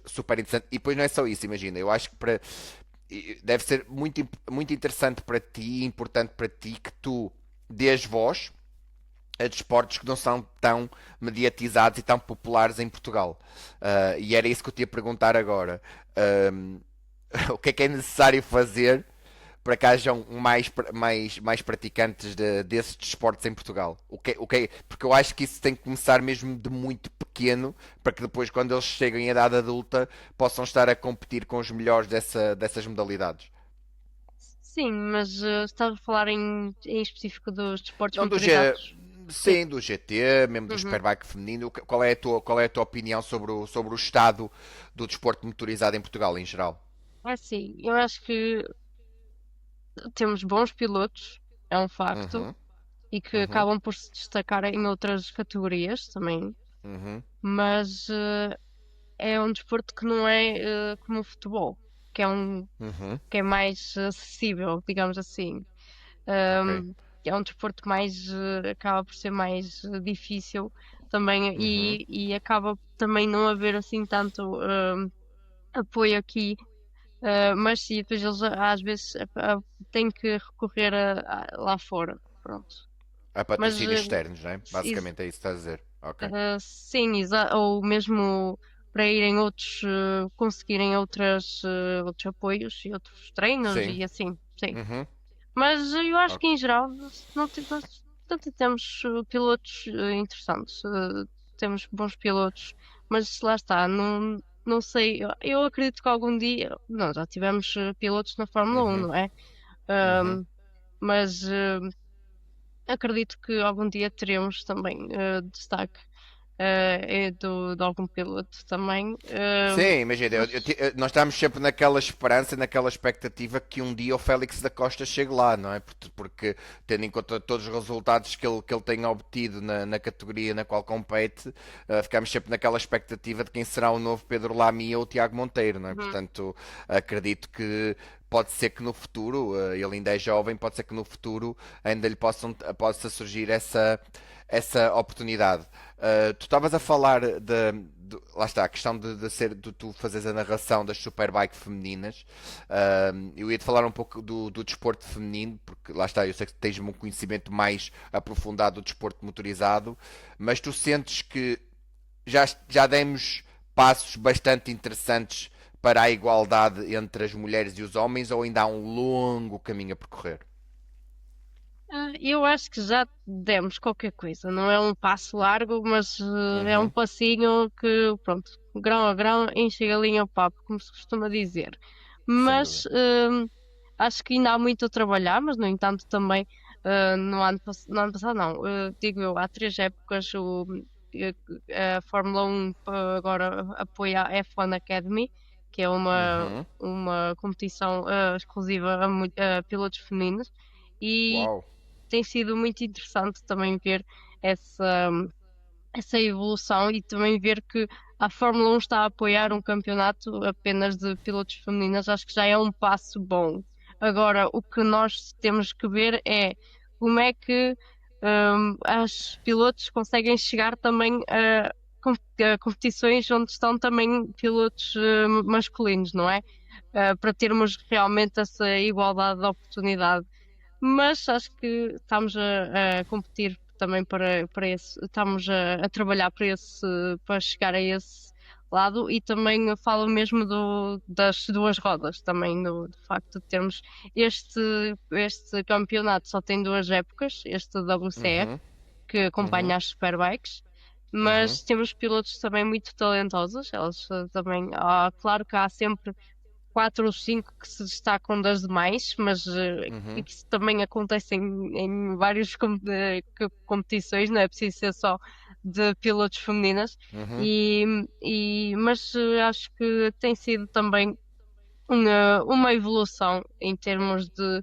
Speaker 1: super interessante. E depois não é só isso, imagina, eu acho que deve ser muito interessante para ti, importante para ti, que tu dês voz a desportos que não são tão mediatizados e tão populares em Portugal. E era isso que eu te ia perguntar agora. Um, o que é necessário fazer para que hajam mais praticantes desses desportos em Portugal? Porque eu acho que isso tem que começar mesmo de muito pequeno para que depois, quando eles cheguem à idade adulta, possam estar a competir com os melhores dessas modalidades.
Speaker 2: Sim, mas estava a falar em específico dos desportos
Speaker 1: Não do G.
Speaker 2: motorizados. Sim.
Speaker 1: Sim, do GT, mesmo do
Speaker 2: Uhum.
Speaker 1: Superbike feminino. Qual é a tua opinião sobre o estado do desporto motorizado em Portugal em geral?
Speaker 2: É assim, eu acho que temos bons pilotos, é um facto,
Speaker 1: Uhum,
Speaker 2: e que
Speaker 1: uhum,
Speaker 2: acabam por se destacar em outras categorias também,
Speaker 1: uhum,
Speaker 2: mas é um desporto que não é como o futebol, que é
Speaker 1: uhum.
Speaker 2: que é mais acessível, digamos assim.
Speaker 1: Ok.
Speaker 2: É um desporto mais, acaba por ser mais difícil também,
Speaker 1: Uhum.
Speaker 2: e acaba também não haver assim tanto apoio aqui. Mas sim, depois eles às vezes têm que recorrer lá fora. Pronto.
Speaker 1: A
Speaker 2: Mas
Speaker 1: patrocínios externos, não é?
Speaker 2: ex-
Speaker 1: Basicamente é isso que estás a dizer. Ok.
Speaker 2: sim, ou mesmo para irem outros, conseguirem outros apoios e outros treinos
Speaker 1: Sim.
Speaker 2: e assim, sim.
Speaker 1: Uhum.
Speaker 2: Mas eu acho
Speaker 1: Ok.
Speaker 2: que em geral nós temos pilotos interessantes, temos bons pilotos, mas lá está, não sei, eu acredito que algum dia, nós já tivemos pilotos na Fórmula 1,
Speaker 1: Uhum.
Speaker 2: não é?
Speaker 1: Uhum.
Speaker 2: Ahm, mas acredito que algum dia teremos também destaque de algum piloto também.
Speaker 1: Sim, imagina,
Speaker 2: Mas
Speaker 1: nós estamos sempre naquela esperança, naquela expectativa que um dia o Félix da Costa chegue lá, não é? Porque tendo em conta todos os resultados que ele tem obtido na categoria na qual compete, ficamos sempre naquela expectativa de quem será o novo Pedro Lamy ou o Tiago Monteiro, não é?
Speaker 2: uhum,
Speaker 1: Portanto, acredito que pode ser que no futuro, ele ainda é jovem, pode ser que no futuro ainda lhe possa surgir essa oportunidade. Tu estavas a falar lá está, a questão de tu fazeres a narração das Superbike femininas. Eu ia-te falar um pouco do desporto feminino, porque lá está, eu sei que tens um conhecimento mais aprofundado do desporto motorizado, mas tu sentes que já demos passos bastante interessantes para a igualdade entre as mulheres e os homens, ou ainda há um longo caminho a percorrer?
Speaker 2: eu acho que já demos qualquer coisa. Não é um passo largo, mas é um
Speaker 1: Uhum,
Speaker 2: passinho que, pronto, grão a grão, enche a galinha ao papo, como se costuma dizer.
Speaker 1: sem dúvida.
Speaker 2: Mas acho que ainda há muito a trabalhar, mas no entanto também no ano passado não, digo eu, há 3 épocas a Fórmula 1 agora apoia a F1 Academy, que é
Speaker 1: Uhum.
Speaker 2: uma competição exclusiva a pilotos femininos. E
Speaker 1: Uau.
Speaker 2: tem sido muito interessante também ver essa, essa evolução e também ver que a Fórmula 1 está a apoiar um campeonato apenas de pilotos femininas. Acho que já é um passo bom. Agora, o que nós temos que ver é como é que as pilotos conseguem chegar também a competições onde estão também pilotos masculinos, não é? Para termos realmente essa igualdade de oportunidade, mas acho que estamos a competir também para esse, estamos a trabalhar para chegar a esse lado e também eu falo mesmo das duas rodas, também do facto de termos este, este campeonato só tem 2 épocas, este WCF,
Speaker 1: Uhum.
Speaker 2: que
Speaker 1: Uhum.
Speaker 2: acompanha as Superbikes.
Speaker 1: Uhum.
Speaker 2: Mas temos pilotos também muito talentosos, eles também, claro que há sempre 4 ou 5 que se destacam das demais, mas
Speaker 1: Uhum.
Speaker 2: isso também acontece em várias competições, não é preciso ser só de pilotos femininas.
Speaker 1: Uhum.
Speaker 2: Mas acho que tem sido também uma evolução em termos de,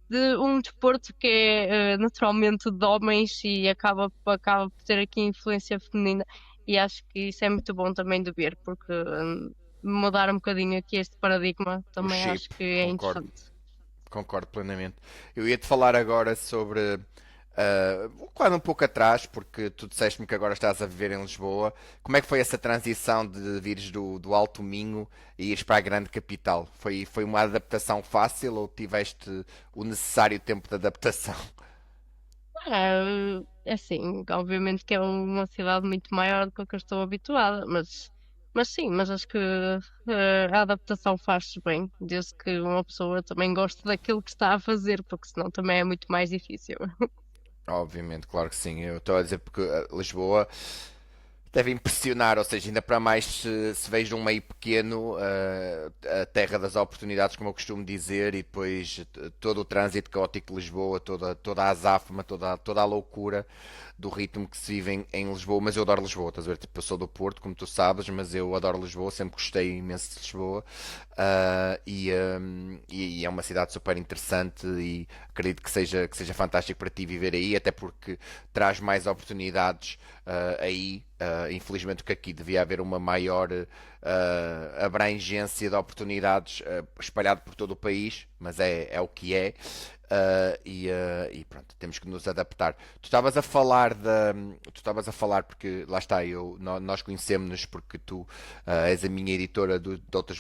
Speaker 2: de um desporto que é naturalmente de homens e acaba por ter aqui influência feminina. E acho que isso é muito bom também de ver, porque mudar um bocadinho aqui este paradigma
Speaker 1: O
Speaker 2: também
Speaker 1: chip,
Speaker 2: acho que é
Speaker 1: concordo.
Speaker 2: interessante.
Speaker 1: Concordo plenamente. Eu ia-te falar agora sobre. Vou um pouco atrás, porque tu disseste-me que agora estás a viver em Lisboa. Como é que foi essa transição de vires do Alto Minho e ires para a grande capital? Foi uma adaptação fácil ou tiveste o necessário tempo de adaptação?
Speaker 2: É assim, obviamente que é uma cidade muito maior do que eu estou habituada, mas sim, mas acho que a adaptação faz-se bem, desde que uma pessoa também goste daquilo que está a fazer, porque senão também é muito mais difícil.
Speaker 1: Obviamente, claro que sim. Eu estou a dizer porque Lisboa deve impressionar, ou seja, ainda para mais se vejo um meio pequeno, a terra das oportunidades, como eu costumo dizer, e depois todo o trânsito caótico de Lisboa, toda a azáfama, toda a loucura do ritmo que se vive em Lisboa. Mas eu adoro Lisboa, estás a ver? Tipo, eu sou do Porto, como tu sabes, mas eu adoro Lisboa, sempre gostei imenso de Lisboa. E é uma cidade super interessante e acredito que seja fantástico para ti viver aí, até porque traz mais oportunidades aí. Infelizmente que aqui devia haver uma maior abrangência de oportunidades espalhado por todo o país, mas é o que é. E pronto, temos que nos adaptar. Tu estavas a falar porque lá está, nós conhecemos-nos porque tu és a minha editora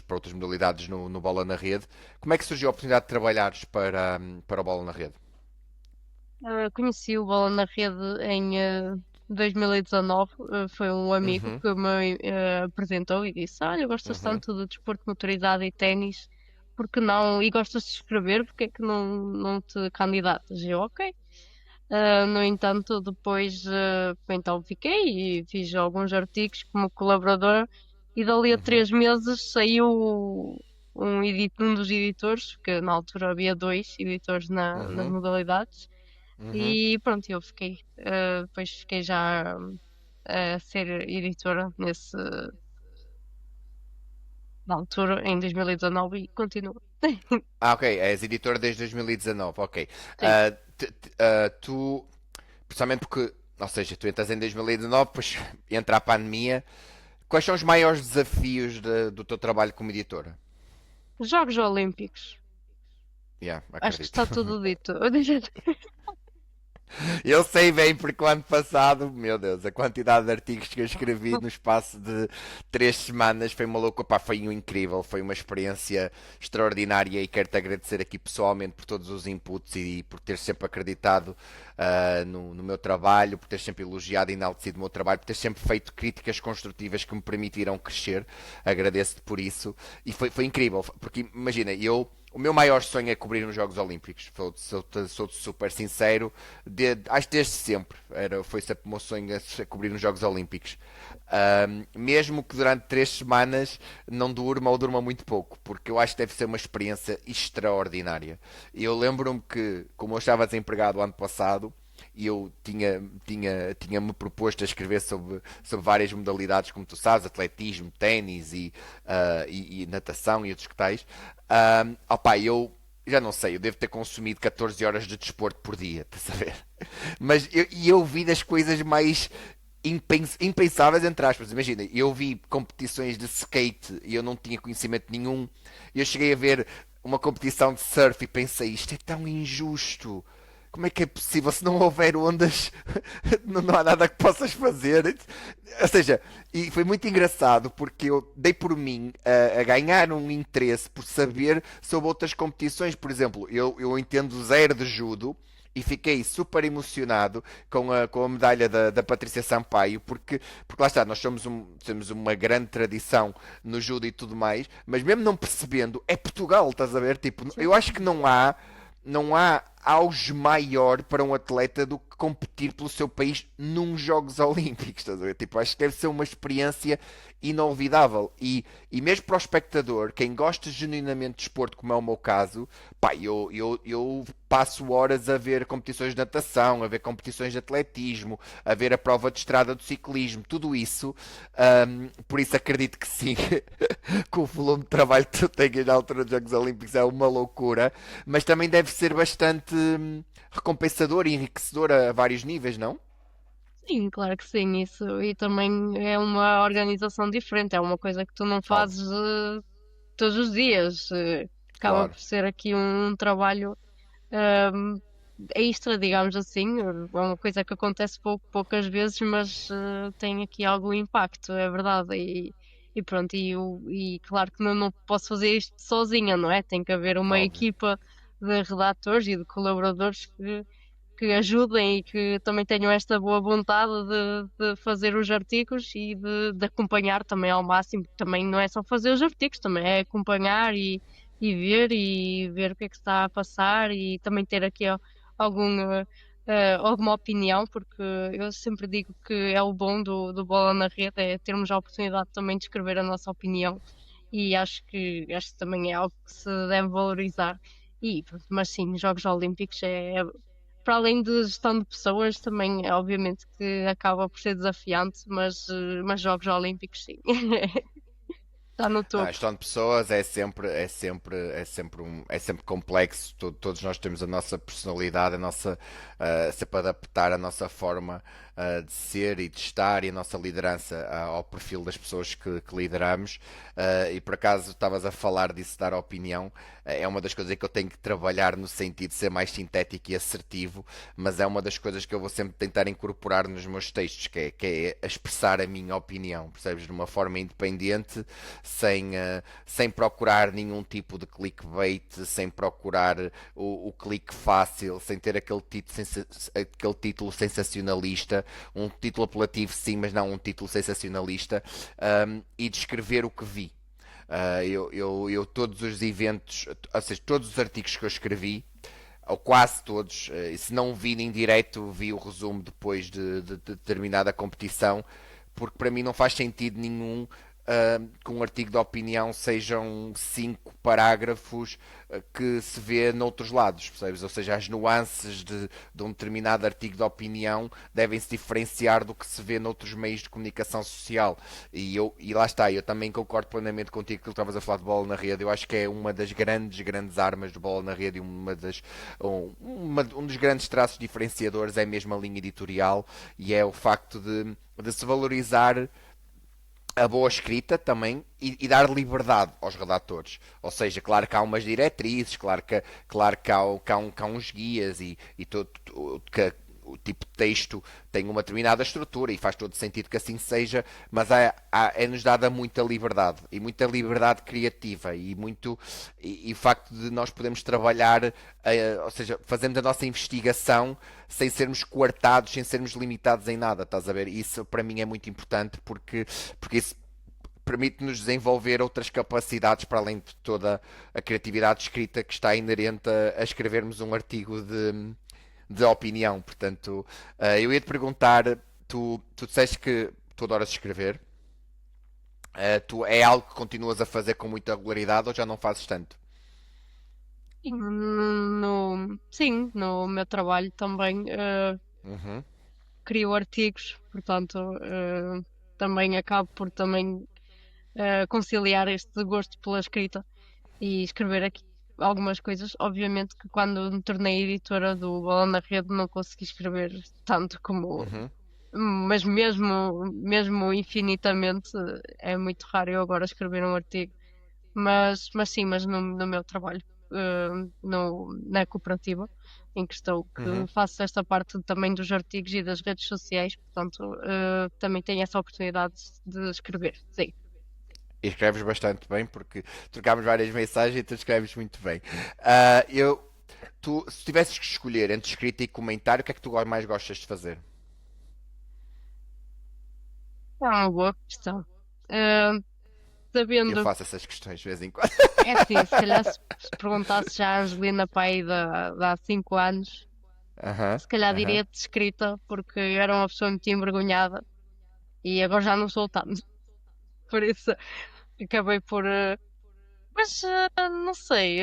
Speaker 1: para outras modalidades no Bola na Rede. Como é que surgiu a oportunidade de trabalhares para o Bola na Rede?
Speaker 2: Conheci o Bola na Rede em 2019. Foi um amigo
Speaker 1: Uhum,
Speaker 2: que me apresentou e disse: Olha, gostas
Speaker 1: uhum,
Speaker 2: tanto de desporto motorizado e ténis, porque não? E gostas de escrever, porque é que não te candidatas? E eu, ok. No entanto, depois então fiquei e fiz alguns artigos como colaborador, e dali a
Speaker 1: uhum,
Speaker 2: 3 meses saiu um dos editores, que na altura havia dois editores nas
Speaker 1: uhum,
Speaker 2: modalidades.
Speaker 1: uhum.
Speaker 2: E pronto, eu fiquei. Depois fiquei já a ser editora na altura, em 2019, e continuo.
Speaker 1: Ah, ok, és editora desde 2019, ok.
Speaker 2: Sim.
Speaker 1: Tu, principalmente porque, ou seja, tu entras em 2019, depois entra a pandemia. Quais são os maiores desafios do teu trabalho como editora?
Speaker 2: Jogos Olímpicos.
Speaker 1: Yeah,
Speaker 2: Acho que
Speaker 1: acredito.
Speaker 2: está tudo dito.
Speaker 1: Eu sei bem porque o ano passado, meu Deus, a quantidade de artigos que eu escrevi no espaço de 3 semanas foi uma loucura, pá, foi um incrível, foi uma experiência extraordinária e quero-te agradecer aqui pessoalmente por todos os inputs e por ter sempre acreditado no meu trabalho, por ter sempre elogiado e enaltecido o meu trabalho, por ter sempre feito críticas construtivas que me permitiram crescer. Agradeço-te por isso e foi incrível, porque imagina, o meu maior sonho é cobrir os Jogos Olímpicos. Sou super sincero. Acho que desde sempre. Foi sempre o meu sonho a cobrir os Jogos Olímpicos. Mesmo que durante 3 semanas não durma ou durma muito pouco, porque eu acho que deve ser uma experiência extraordinária. Eu lembro-me que, como eu estava desempregado o ano passado, e eu tinha-me proposto a escrever sobre várias modalidades, como tu sabes, atletismo, ténis e natação e outros que tais. Opá, eu já não sei, eu devo ter consumido 14 horas de desporto por dia, estás a ver? Mas eu vi das coisas mais impensáveis, entre aspas. Imagina, eu vi competições de skate e eu não tinha conhecimento nenhum. Eu cheguei a ver uma competição de surf e pensei, isto é tão injusto. Como é que é possível? Se não houver ondas, não há nada que possas fazer. Ou seja, e foi muito engraçado porque eu dei por mim a ganhar um interesse por saber sobre outras competições. Por exemplo, eu entendo zero de judo e fiquei super emocionado com a medalha da Patrícia Sampaio, porque lá está, nós temos uma grande tradição no judo e tudo mais, mas mesmo não percebendo, é Portugal, estás a ver? Tipo, eu acho que não há auge maior para um atleta do que competir pelo seu país num Jogos Olímpicos, estás a ver? Tipo, acho que deve ser uma experiência inolvidável e mesmo para o espectador, quem gosta genuinamente de desporto, como é o meu caso, pá, eu passo horas a ver competições de natação, a ver competições de atletismo, a ver a prova de estrada do ciclismo, tudo isso. Por isso acredito que sim, que o volume de trabalho que tu tens na altura dos Jogos Olímpicos é uma loucura, mas também deve ser bastante recompensador e enriquecedor a vários níveis, não?
Speaker 2: Sim, claro que sim, isso. E também é uma organização diferente, é uma coisa que tu não
Speaker 1: Óbvio,
Speaker 2: fazes todos os dias. Acaba
Speaker 1: claro.
Speaker 2: por ser aqui um trabalho ahm, extra, digamos assim. É uma coisa que acontece poucas vezes, mas tem aqui algum impacto, é verdade. E pronto, e claro que não posso fazer isto sozinha, não é? Tem que haver uma
Speaker 1: Óbvio.
Speaker 2: equipa de redatores e de colaboradores que ajudem e que também tenham esta boa vontade de fazer os artigos e de acompanhar também ao máximo. Também não é só fazer os artigos, também é acompanhar e ver o que é que está a passar e também ter aqui algum, alguma opinião, porque eu sempre digo que é o bom do Bola na Rede, é termos a oportunidade também de escrever a nossa opinião e acho que também é algo que se deve valorizar. Pronto, mas sim, Jogos Olímpicos para além de gestão de pessoas, também é obviamente que acaba por ser desafiante, mas Jogos Olímpicos sim. Está no
Speaker 1: Não, a
Speaker 2: topo.
Speaker 1: gestão de pessoas é sempre complexo. Todos nós temos a nossa personalidade, a nossa, sempre adaptar a nossa forma de ser e de estar e a nossa liderança ao perfil das pessoas que lideramos. E por acaso estavas a falar disso, dar opinião. É uma das coisas que eu tenho que trabalhar no sentido de ser mais sintético e assertivo, mas é uma das coisas que eu vou sempre tentar incorporar nos meus textos, que é expressar a minha opinião, percebes? De uma forma independente, sem procurar nenhum tipo de clickbait, sem procurar o clique fácil, sem ter aquele título sensacionalista, um título apelativo sim, mas não um título sensacionalista, e descrever o que vi. Todos os eventos, ou seja, todos os artigos que eu escrevi, ou quase todos, e se não vi em direto, vi o resumo depois de determinada competição, porque para mim não faz sentido nenhum que um artigo de opinião sejam 5 parágrafos que se vê noutros lados, percebes? Ou seja, as nuances de um determinado artigo de opinião devem se diferenciar do que se vê noutros meios de comunicação social. E lá está, eu também concordo plenamente contigo que tu estavas a falar de bola na rede. Eu acho que é uma das grandes armas de bola na rede e um dos grandes traços diferenciadores é mesmo a linha editorial e é o facto de se valorizar a boa escrita também e dar liberdade aos redatores. Ou seja, claro que há umas diretrizes, claro que há uns guias e que o tipo de texto tem uma determinada estrutura e faz todo sentido que assim seja, mas é-nos dada muita liberdade criativa e o facto de nós podermos trabalhar, ou seja, fazendo a nossa investigação sem sermos coartados, sem sermos limitados em nada, estás a ver? Isso para mim é muito importante porque isso permite-nos desenvolver outras capacidades para além de toda a criatividade escrita que está inerente a escrevermos um artigo de opinião. Portanto, eu ia te perguntar, tu disseste que tu adoras escrever, é algo que continuas a fazer com muita regularidade ou já não fazes tanto?
Speaker 2: Sim, no meu trabalho também
Speaker 1: Uhum,
Speaker 2: crio artigos, portanto, também acabo por também conciliar este gosto pela escrita e escrever aqui algumas coisas. Obviamente que quando me tornei editora do Bola na Rede não consegui escrever tanto como,
Speaker 1: uhum,
Speaker 2: mas mesmo infinitamente, é muito raro eu agora escrever um artigo. Mas sim, mas no meu trabalho, na cooperativa, em que estou, que
Speaker 1: uhum.
Speaker 2: faço esta parte também dos artigos e das redes sociais, portanto, também tenho essa oportunidade de escrever, sim.
Speaker 1: E escreves bastante bem porque trocámos várias mensagens e tu escreves muito bem. Se tivesses que escolher entre escrita e comentário, o que é que tu mais gostas de fazer?
Speaker 2: É uma boa questão. Ah,
Speaker 1: Eu
Speaker 2: sabendo,
Speaker 1: faço essas questões de vez em quando.
Speaker 2: é assim, se calhar se perguntasse já a Angelina Pai de há 5 anos,
Speaker 1: Aham,
Speaker 2: se calhar
Speaker 1: aham.
Speaker 2: diria-te escrita, porque eu era uma pessoa muito envergonhada e agora já não sou tanto. Por isso acabei por. Mas não sei,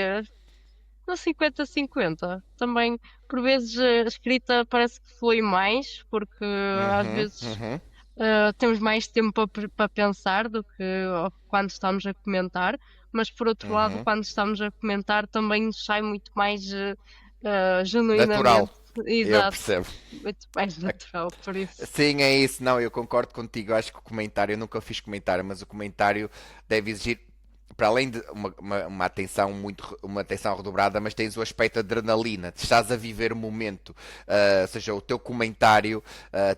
Speaker 2: no 50-50. Também, por vezes, a escrita parece que flui mais, porque às
Speaker 1: Uhum,
Speaker 2: vezes
Speaker 1: uhum,
Speaker 2: temos mais tempo para pensar do que quando estamos a comentar, mas por outro lado,
Speaker 1: uhum.
Speaker 2: quando estamos a comentar, também nos sai muito mais
Speaker 1: Natural,
Speaker 2: genuinamente,
Speaker 1: eu
Speaker 2: exato,
Speaker 1: percebo.
Speaker 2: muito mais natural, por isso.
Speaker 1: Sim, é isso. Não, eu concordo contigo. Eu acho que o comentário, eu nunca fiz comentário, mas o comentário deve exigir, para além de uma atenção uma atenção redobrada, mas tens o aspecto de adrenalina. Estás a viver o momento. Ou seja, o teu comentário,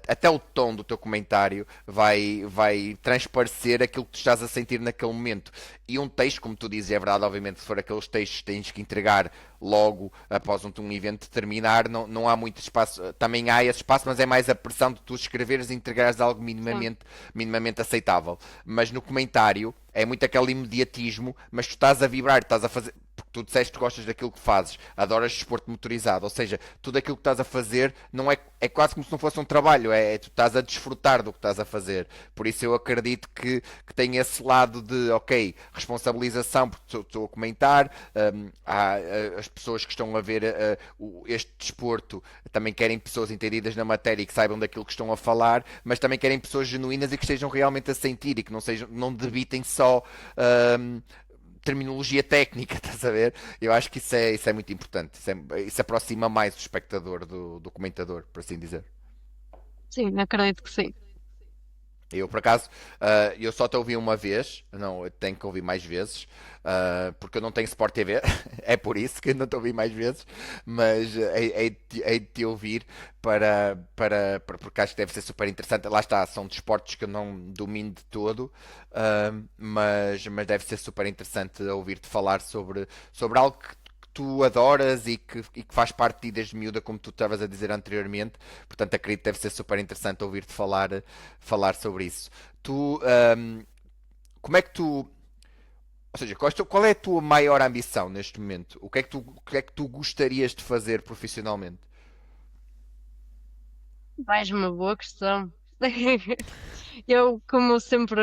Speaker 1: até o tom do teu comentário vai transparecer aquilo que tu estás a sentir naquele momento. E um texto, como tu dizes, é verdade, obviamente, se for aqueles textos que tens que entregar logo após um evento terminar, não há muito espaço. Também há esse espaço, mas é mais a pressão de tu escreveres e entregares algo
Speaker 2: Sim,
Speaker 1: minimamente aceitável. Mas no comentário é muito aquele imediatismo, mas tu estás a vibrar, estás a fazer. porque tu disseste que gostas daquilo que fazes, adoras desporto motorizado, ou seja, tudo aquilo que estás a fazer não é quase como se não fosse um trabalho, tu estás a desfrutar do que estás a fazer. Por isso eu acredito que tem esse lado de, ok, responsabilização, porque estou a comentar, há as pessoas que estão a ver este desporto também querem pessoas entendidas na matéria e que saibam daquilo que estão a falar, mas também querem pessoas genuínas e que estejam realmente a sentir e que não debitem só terminologia técnica, estás a ver? Eu acho que isso é muito importante. Isso aproxima mais o espectador do comentador, por assim dizer.
Speaker 2: Sim, acredito que sim.
Speaker 1: Eu, por acaso, eu só te ouvi uma vez, não, eu tenho que ouvir mais vezes, porque eu não tenho Sport TV, é por isso que eu não te ouvi mais vezes, mas hei de te ouvir porque acho que deve ser super interessante. Lá está, são desportos que eu não domino de todo, mas deve ser super interessante ouvir-te falar sobre algo que tu adoras e que faz parte de ti desde miúda, como tu estavas a dizer anteriormente. Portanto, acredito que deve ser super interessante ouvir-te falar sobre isso. Tu, como é que tu. Ou seja, qual é a tua maior ambição neste momento? O que é que tu gostarias de fazer profissionalmente?
Speaker 2: Mais uma boa questão. Eu, como sempre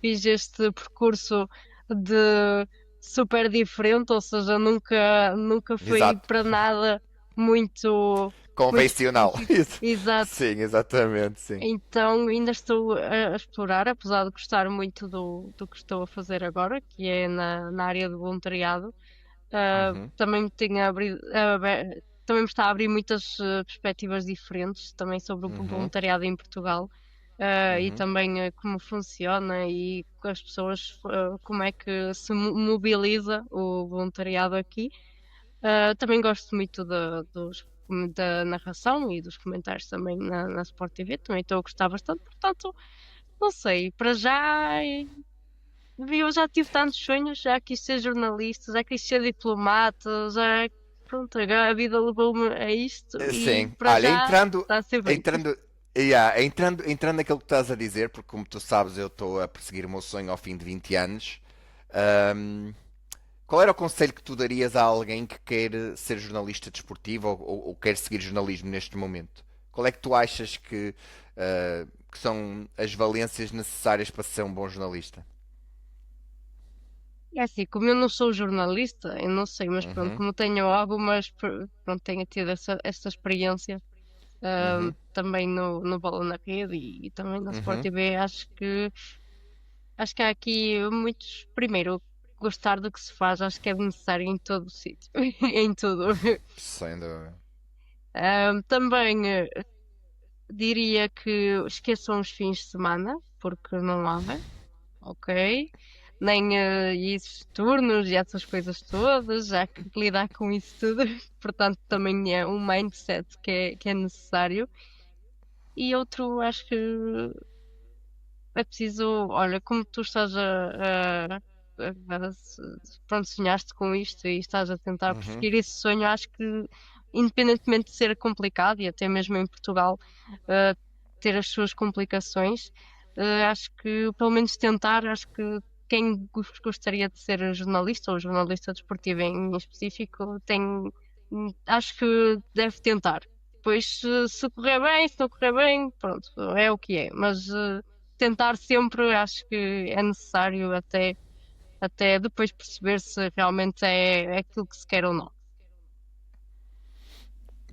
Speaker 2: fiz este percurso de super diferente, ou seja, nunca fui
Speaker 1: Exato.
Speaker 2: para nada muito, muito
Speaker 1: Convencional.
Speaker 2: específico.
Speaker 1: Isso.
Speaker 2: Exato.
Speaker 1: Sim, exatamente, sim.
Speaker 2: Então ainda estou a explorar, apesar de gostar muito do que estou a fazer agora, que é na área do voluntariado.
Speaker 1: Uhum,
Speaker 2: Também me tem também me está a abrir muitas perspectivas diferentes também sobre o
Speaker 1: uhum,
Speaker 2: voluntariado em Portugal, e
Speaker 1: uhum,
Speaker 2: também como funciona e com as pessoas, como é que se mobiliza o voluntariado aqui. Também gosto muito da narração e dos comentários também na Sport TV, também estou a gostar bastante, portanto, não sei, para já eu já tive tantos sonhos, já quis ser jornalista, já quis ser diplomata, já, pronto, agora a vida levou-me a isto e
Speaker 1: sim.
Speaker 2: para
Speaker 1: Olha,
Speaker 2: já
Speaker 1: entrando,
Speaker 2: está a ser bem.
Speaker 1: entrando, yeah, entrando naquilo que estás a dizer, porque como tu sabes, eu estou a perseguir o meu sonho ao fim de 20 anos. ahm, Qual era o conselho que tu darias a alguém que quer ser jornalista desportivo ou quer seguir jornalismo neste momento? Qual é que tu achas que são as valências necessárias para ser um bom jornalista?
Speaker 2: É assim, como eu não sou jornalista, eu não sei, mas pronto,
Speaker 1: Uhum,
Speaker 2: como tenho algumas, pronto, tenho tido essa experiência,
Speaker 1: uhum,
Speaker 2: também no Bola na Rede e também na Sport
Speaker 1: uhum.
Speaker 2: TV, acho que há aqui muitos, primeiro, gostar do que se faz, acho que é necessário em todo o sítio, em tudo.
Speaker 1: Sem dúvida.
Speaker 2: Também diria que esqueçam os fins de semana, porque não há, ok? Nem esses turnos e essas coisas todas, há que lidar com isso tudo. Portanto, também é um mindset que é necessário. E outro, acho que é preciso, olha, como tu estás pronto, sonhaste com isto e estás a tentar
Speaker 1: Uhum.
Speaker 2: perseguir esse sonho, acho que independentemente de ser complicado e até mesmo em Portugal eh, ter as suas complicações, acho que pelo menos tentar, acho que quem gostaria de ser jornalista ou jornalista desportivo em específico acho que deve tentar. Depois, se correr bem, se não correr bem, pronto, é o que é. Mas tentar sempre acho que é necessário até depois perceber se realmente é aquilo que se quer ou não.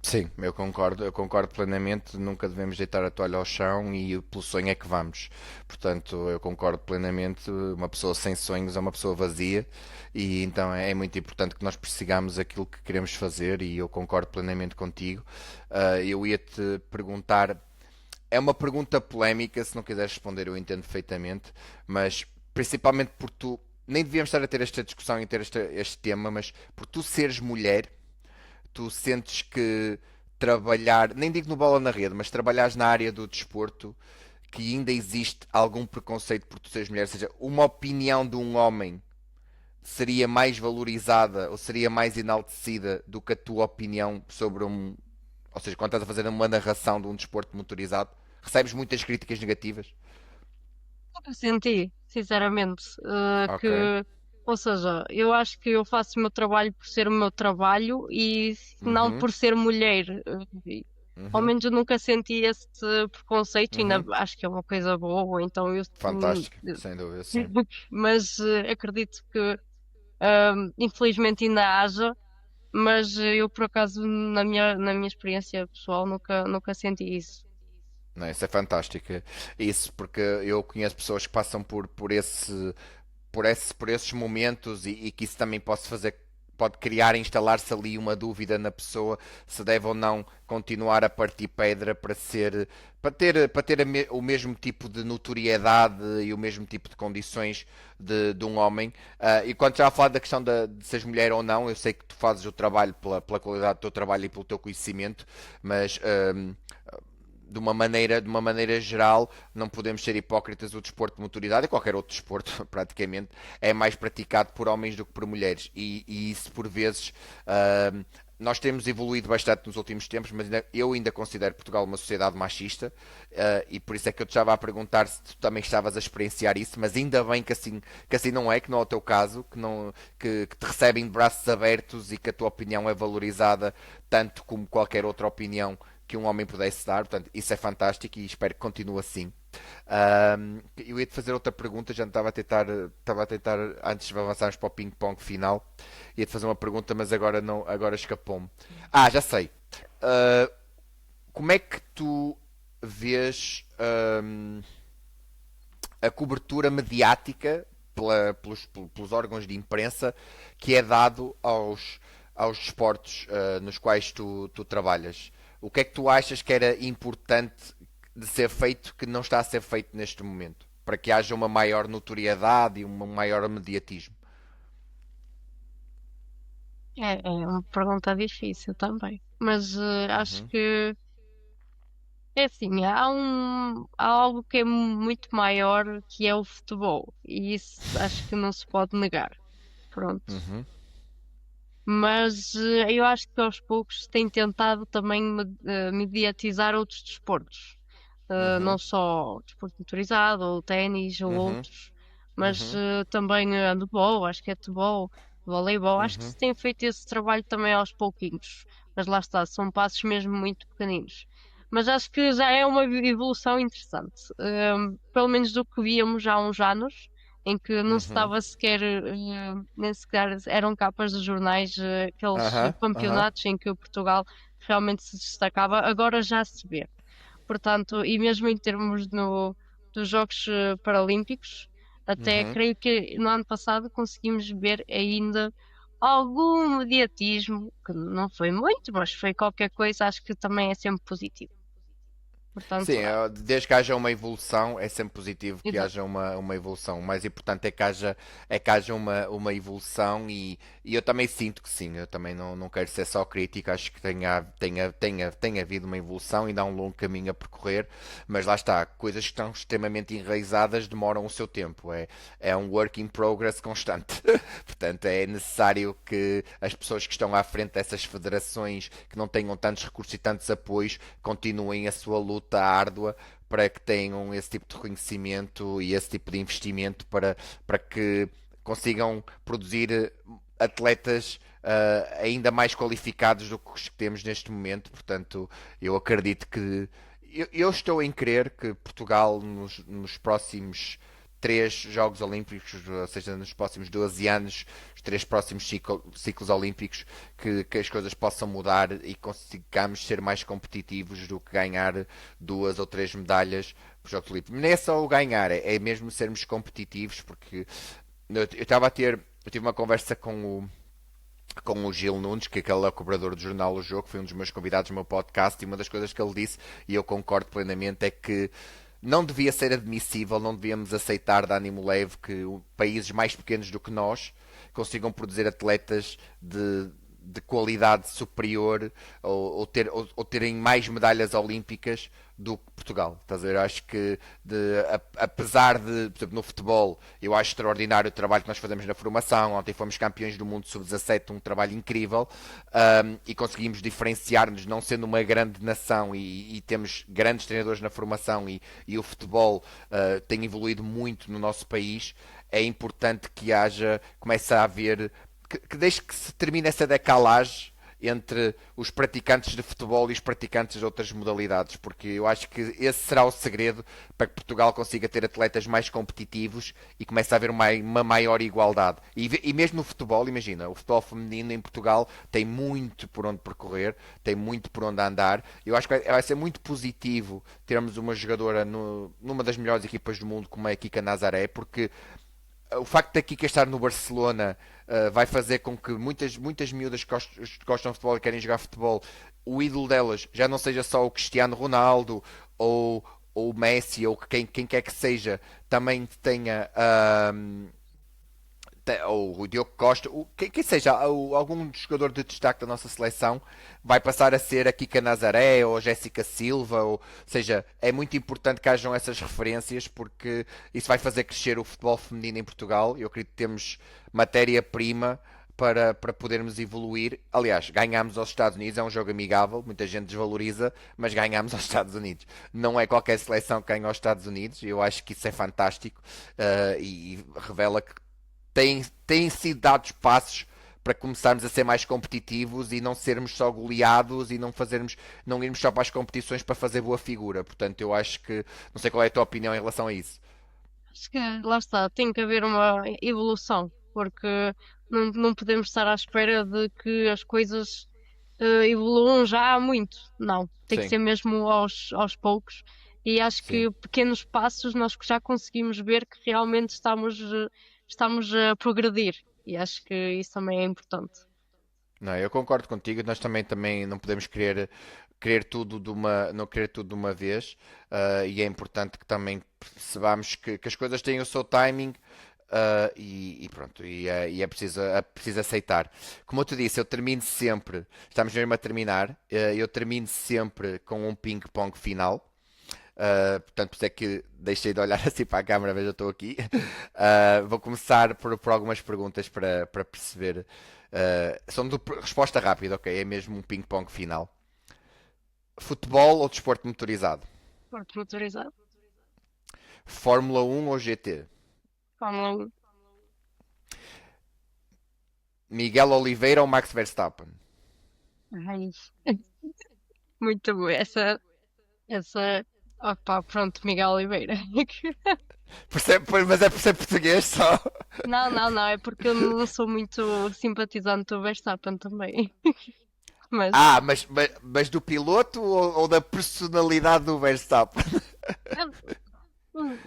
Speaker 1: Sim, eu concordo plenamente. Nunca devemos deitar a toalha ao chão e pelo sonho é que vamos. Portanto, eu concordo plenamente. Uma pessoa sem sonhos é uma pessoa vazia e então é muito importante que nós persigamos aquilo que queremos fazer e eu concordo plenamente contigo. Eu ia-te perguntar, é uma pergunta polémica, se não quiseres responder eu entendo perfeitamente, mas principalmente por tu, nem devíamos estar a ter esta discussão e ter este tema, mas por tu seres mulher, tu sentes que trabalhar, nem digo no bola na rede, mas trabalhares na área do desporto, que ainda existe algum preconceito por tu seres mulher, ou seja, uma opinião de um homem seria mais valorizada ou seria mais enaltecida do que a tua opinião sobre um. Ou seja, quando estás a fazer uma narração de um desporto motorizado, recebes muitas críticas negativas.
Speaker 2: Eu senti, sinceramente,
Speaker 1: Ok.
Speaker 2: que Ou seja, eu acho que eu faço o meu trabalho por ser o meu trabalho e não
Speaker 1: Uhum,
Speaker 2: por ser mulher. E, ao
Speaker 1: uhum,
Speaker 2: menos eu nunca senti esse preconceito, ainda
Speaker 1: uhum.
Speaker 2: acho que é uma coisa boa, então eu.
Speaker 1: Fantástico, sem dúvida, sim.
Speaker 2: Mas acredito que infelizmente ainda haja, mas eu por acaso na minha experiência pessoal nunca senti isso.
Speaker 1: Não, isso é fantástico. Isso, porque eu conheço pessoas que passam por esses momentos e que isso também pode criar, instalar-se ali uma dúvida na pessoa se deve ou não continuar a partir pedra para ter o mesmo tipo de notoriedade e o mesmo tipo de condições de um homem. E quando já a falar da questão de seres mulher ou não, eu sei que tu fazes o trabalho pela qualidade do teu trabalho e pelo teu conhecimento, mas de uma maneira geral, não podemos ser hipócritas. O desporto de motoridade e qualquer outro desporto, praticamente, é mais praticado por homens do que por mulheres. E isso, por vezes, nós temos evoluído bastante nos últimos tempos, mas eu ainda considero Portugal uma sociedade machista. E por isso é que eu te estava a perguntar se tu também estavas a experienciar isso, mas ainda bem que assim não é, que não é o teu caso, que te recebem de braços abertos e que a tua opinião é valorizada tanto como qualquer outra opinião que um homem pudesse dar. Portanto, isso é fantástico e espero que continue assim. Eu ia-te fazer outra pergunta, já estava a tentar, antes de avançarmos para o ping-pong final, ia-te fazer uma pergunta, mas agora não, agora escapou-me. Já sei. Ah, como é que tu vês a cobertura mediática pelos órgãos de imprensa que é dado aos desportos nos quais tu trabalhas? O que é que tu achas que era importante de ser feito que não está a ser feito neste momento? Para que haja uma maior notoriedade e um maior mediatismo.
Speaker 2: É uma pergunta difícil também, mas acho
Speaker 1: Uhum,
Speaker 2: que é assim, há algo que é muito maior que é o futebol, e isso acho que não se pode negar. Pronto.
Speaker 1: uhum,
Speaker 2: Mas eu acho que aos poucos tem tentado também mediatizar outros desportos. Não
Speaker 1: uhum,
Speaker 2: só o desporto motorizado, ou ténis, ou
Speaker 1: uhum,
Speaker 2: outros, mas
Speaker 1: uhum,
Speaker 2: também handball, basquetebol, voleibol. Acho que
Speaker 1: uhum.
Speaker 2: se tem feito esse trabalho também aos pouquinhos. Mas lá está, são passos mesmo muito pequeninos. Mas acho que já é uma evolução interessante. Pelo menos do que víamos há uns anos, em que não se
Speaker 1: Uhum.
Speaker 2: estava sequer, nem sequer eram capas dos jornais, aqueles
Speaker 1: Aham, aham.
Speaker 2: campeonatos em que o Portugal realmente se destacava, agora já se vê. Portanto, e mesmo em termos dos Jogos Paralímpicos, até
Speaker 1: Uhum.
Speaker 2: creio que no ano passado conseguimos ver ainda algum mediatismo, que não foi muito, mas foi qualquer coisa, acho que também é sempre positivo.
Speaker 1: Sim,
Speaker 2: Portanto,
Speaker 1: desde que haja uma evolução, é sempre positivo que
Speaker 2: exato.
Speaker 1: haja uma evolução. O mais importante é que haja uma evolução e eu também sinto que sim, eu também não quero ser só crítico, acho que tem havido uma evolução, ainda há um longo caminho a percorrer, mas lá está, coisas que estão extremamente enraizadas demoram o seu tempo, é um work in progress constante. Portanto, é necessário que as pessoas que estão à frente dessas federações que não tenham tantos recursos e tantos apoios continuem a sua luta árdua para que tenham esse tipo de reconhecimento e esse tipo de investimento para que consigam produzir atletas ainda mais qualificados do que os que temos neste momento. Portanto, eu acredito que. Eu estou em crer que Portugal, nos próximos três Jogos Olímpicos, ou seja, nos próximos 12 anos, os três próximos ciclos olímpicos, que as coisas possam mudar e consigamos ser mais competitivos do que ganhar duas ou três medalhas para os Jogos Olímpicos. Nem é só o ganhar, é mesmo sermos competitivos, porque eu estava a ter. Eu tive uma conversa com o Gil Nunes, que é aquele cobrador do jornal O Jogo, que foi um dos meus convidados no meu podcast, e uma das coisas que ele disse, e eu concordo plenamente, é que não devia ser admissível, não devíamos aceitar de ânimo leve que países mais pequenos do que nós consigam produzir atletas de qualidade superior ou terem mais medalhas olímpicas do que Portugal. Estás a ver? Acho que, apesar de, por exemplo, no futebol, eu acho extraordinário o trabalho que nós fazemos na formação. Ontem fomos campeões do mundo sub-17, um trabalho incrível, e conseguimos diferenciar-nos, não sendo uma grande nação e temos grandes treinadores na formação e o futebol tem evoluído muito no nosso país. é importante que comece a haver, que desde que se termine essa decalagem entre os praticantes de futebol e os praticantes de outras modalidades, porque eu acho que esse será o segredo para que Portugal consiga ter atletas mais competitivos e comece a haver uma maior igualdade. E mesmo no futebol, imagina, o futebol feminino em Portugal tem muito por onde percorrer, tem muito por onde andar. Eu acho que vai ser muito positivo termos uma jogadora numa das melhores equipas do mundo como é a Kika Nazaré, porque o facto da Kika estar no Barcelona vai fazer com que muitas miúdas que gostam de futebol e querem jogar futebol, o ídolo delas já não seja só o Cristiano Ronaldo ou o Messi ou quem quer que seja, também tenha ou o Diogo Costa, quem seja, algum jogador de destaque da nossa seleção vai passar a ser a Kika Nazaré ou a Jéssica Silva, ou seja, é muito importante que hajam essas referências porque isso vai fazer crescer o futebol feminino em Portugal. Eu acredito que temos matéria-prima para podermos evoluir. Aliás, ganhámos aos Estados Unidos, é um jogo amigável, muita gente desvaloriza, mas ganhámos aos Estados Unidos. Não é qualquer seleção que ganha aos Estados Unidos, e eu acho que isso é fantástico e revela que têm sido dados passos para começarmos a ser mais competitivos e não sermos só goleados e não irmos só para as competições para fazer boa figura. Portanto, eu acho que, não sei qual é a tua opinião em relação a isso.
Speaker 2: Acho que lá está, tem que haver uma evolução, porque não podemos estar à espera de que as coisas evoluam já há muito. Não, tem que
Speaker 1: Sim,
Speaker 2: ser mesmo aos poucos. E acho
Speaker 1: sim.
Speaker 2: que pequenos passos nós já conseguimos ver que realmente estamos a progredir. E acho que isso também é importante.
Speaker 1: Não, eu concordo contigo. Nós também não podemos querer tudo não querer tudo de uma vez. E é importante que também percebamos que as coisas têm o seu timing. E pronto, é preciso aceitar. Como eu te disse, eu termino sempre, estamos mesmo a terminar, eu termino sempre com um ping-pong final. Portanto, por isso é que deixei de olhar assim para a câmara, veja, eu estou aqui. Vou começar por algumas perguntas para perceber. São de resposta rápida, ok? É mesmo um ping-pong final. Futebol ou desporto motorizado?
Speaker 2: Porto motorizado,
Speaker 1: Fórmula 1 ou GT?
Speaker 2: Fórmula 1.
Speaker 1: Miguel Oliveira ou Max Verstappen?
Speaker 2: Ai, muito boa. Essa, opá, pronto, Miguel Oliveira.
Speaker 1: Mas é por ser português só.
Speaker 2: Não, é porque eu não sou muito simpatizante do Verstappen também. Mas,
Speaker 1: Mas do piloto ou da personalidade do Verstappen?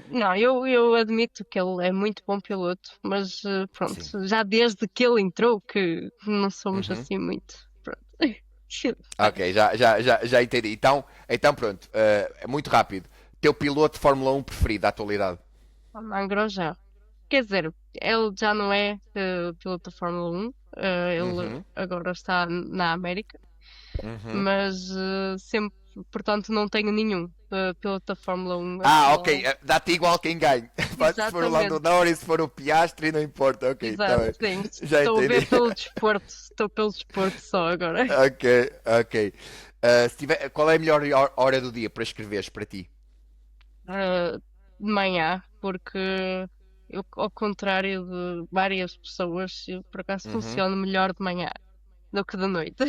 Speaker 2: não, eu admito que ele é muito bom piloto, mas pronto,
Speaker 1: Sim.
Speaker 2: já desde que ele entrou, que não somos
Speaker 1: Uhum.
Speaker 2: assim muito. Pronto.
Speaker 1: Ok, já entendi. Então pronto, é muito rápido. Teu piloto de Fórmula 1 preferido da atualidade?
Speaker 2: Romain Grosjean. Quer dizer, ele já não é piloto da Fórmula 1, ele
Speaker 1: Uhum,
Speaker 2: agora está na América,
Speaker 1: uhum.
Speaker 2: mas sempre, portanto, não tenho nenhum piloto da Fórmula 1
Speaker 1: Ok,
Speaker 2: atual.
Speaker 1: dá-te igual quem ganha. Se for o Lando
Speaker 2: Exatamente,
Speaker 1: Norris, se for o Piastri, não importa. Ok, tá
Speaker 2: exato,
Speaker 1: bem.
Speaker 2: sim.
Speaker 1: Já
Speaker 2: Estou a
Speaker 1: entendi.
Speaker 2: ver pelo desporto, estou pelo desporto só agora.
Speaker 1: Ok, ok. Qual é a melhor hora do dia para escreveres para ti?
Speaker 2: De manhã, porque eu, ao contrário de várias pessoas, eu por acaso
Speaker 1: Uhum.
Speaker 2: funciono melhor de manhã do que de noite.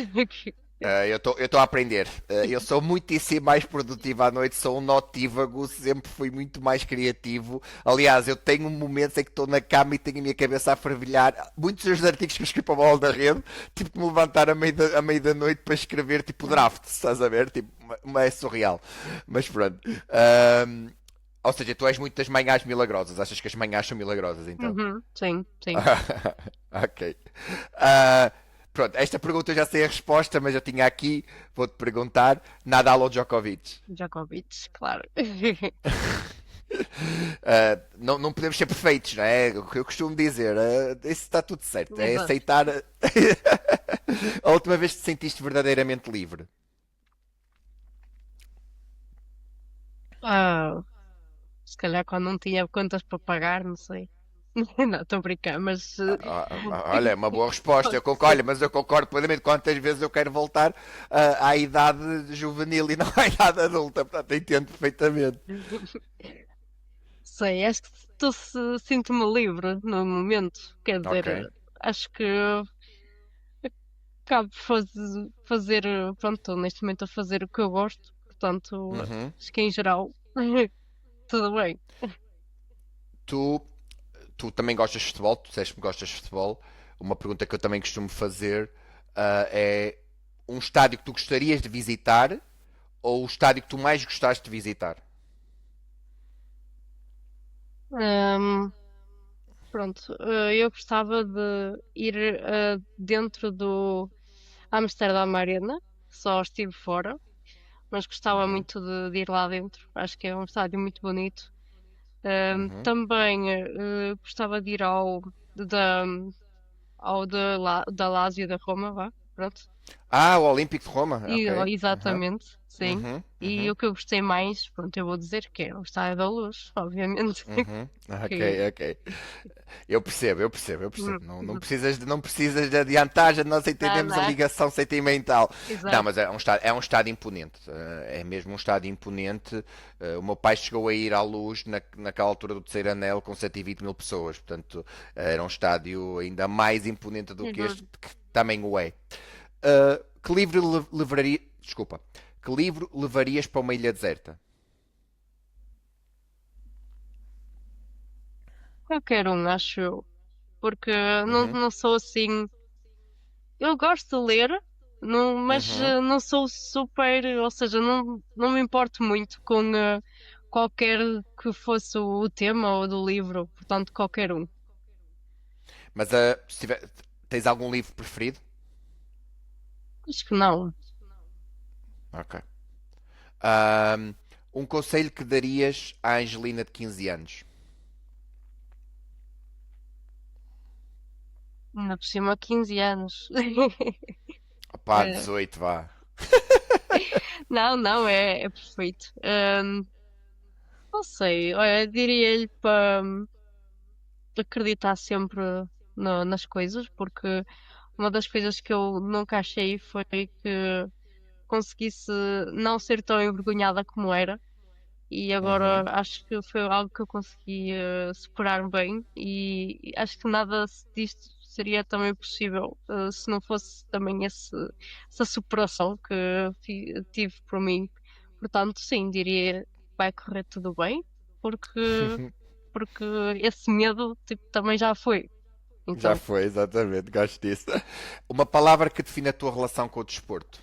Speaker 1: Eu estou a aprender. Eu sou muitíssimo mais produtivo à noite, sou um notívago, sempre fui muito mais criativo. Aliás, eu tenho momentos em que estou na cama e tenho a minha cabeça a fervilhar. Muitos dos artigos que eu escrevo para a bola da rede, tipo de me levantar à meia da noite para escrever tipo draft, estás a ver? Tipo, é surreal. Mas pronto. Ou seja, tu és muito das manhãs milagrosas. Achas que as manhãs são milagrosas, então?
Speaker 2: Uhum, sim, sim.
Speaker 1: Ok. Ah, pronto, esta pergunta eu já sei a resposta, mas eu tinha aqui, vou-te perguntar, Nadal ou Djokovic?
Speaker 2: Djokovic, claro.
Speaker 1: Não podemos ser perfeitos, não é? O que eu costumo dizer, isso está tudo certo, é
Speaker 2: Exato.
Speaker 1: aceitar a última vez que te sentiste verdadeiramente livre.
Speaker 2: Ah, se calhar quando não tinha contas para pagar, não sei. Não, estou a brincar, mas
Speaker 1: Olha, é uma boa resposta.
Speaker 2: pode
Speaker 1: Olha,
Speaker 2: ser.
Speaker 1: mas eu concordo plenamente. Quantas vezes eu quero voltar à idade juvenil e não à idade adulta, portanto entendo perfeitamente.
Speaker 2: sei, acho que sinto-me livre no momento. Quer
Speaker 1: Ok.
Speaker 2: dizer, acho que acabo por fazer, pronto, estou neste momento a fazer o que eu gosto, portanto,
Speaker 1: Uhum.
Speaker 2: acho que em geral tudo bem.
Speaker 1: Tu, tu também gostas de futebol, tu disseste que gostas de futebol. Uma pergunta que eu também costumo fazer é um estádio que tu gostarias de visitar ou o estádio que tu mais gostaste de visitar?
Speaker 2: Ahm, Pronto, eu gostava de ir dentro do Amsterdam Arena, só estive fora, mas gostava
Speaker 1: Uhum,
Speaker 2: muito de ir lá dentro. Acho que é um estádio muito bonito.
Speaker 1: uhum.
Speaker 2: Também gostava de ir da Lazio da Roma, vá, pronto.
Speaker 1: Ah, o Olímpico de Roma,
Speaker 2: Oh,
Speaker 1: ok. Uhum,
Speaker 2: exatamente, sim.
Speaker 1: uhum,
Speaker 2: E
Speaker 1: uhum,
Speaker 2: o que eu gostei mais, pronto, eu vou dizer que é o Estádio da Luz, obviamente.
Speaker 1: uhum. Ok,
Speaker 2: Que,
Speaker 1: ok. Eu percebo, eu percebo, eu
Speaker 2: hum,
Speaker 1: percebo. Não,
Speaker 2: hum,
Speaker 1: não precisas de adiantar, já nós
Speaker 2: não,
Speaker 1: entendemos a
Speaker 2: não,
Speaker 1: ligação sentimental. Não,
Speaker 2: exato.
Speaker 1: mas é um estádio imponente. É mesmo um estádio imponente. O meu pai chegou a ir à Luz naquela altura do terceiro anel com 120 mil pessoas. Portanto, era um estádio ainda mais imponente do que este,
Speaker 2: Uhum.
Speaker 1: que também o é. Que livro levaria. Desculpa. Que livro levarias para uma ilha deserta?
Speaker 2: Qualquer um, acho eu. Porque
Speaker 1: Uhum,
Speaker 2: não sou assim. Eu gosto de ler, mas
Speaker 1: uhum.
Speaker 2: não sou super. Ou seja, não me importo muito com qualquer que fosse o tema ou do livro. Portanto, qualquer um.
Speaker 1: Mas tens algum livro preferido?
Speaker 2: Acho que não.
Speaker 1: Ok. Ahm, um conselho que darias à Angelina de 15 anos?
Speaker 2: Ainda por cima, 15 anos.
Speaker 1: Opá,
Speaker 2: Eh,
Speaker 1: 18, vá.
Speaker 2: não, não, é perfeito. Não sei, olha, diria-lhe para acreditar sempre nas coisas, porque uma das coisas que eu nunca achei foi que conseguisse não ser tão envergonhada como era. E agora
Speaker 1: Uhum.
Speaker 2: acho que foi algo que eu consegui superar bem e acho que nada disto seria também possível se não fosse também essa superação que tive por mim. Portanto, sim, diria que vai correr tudo bem, porque, porque esse medo tipo, também já foi.
Speaker 1: Já
Speaker 2: Então,
Speaker 1: foi, exatamente, gosto disso. Uma palavra que define a tua relação com o desporto.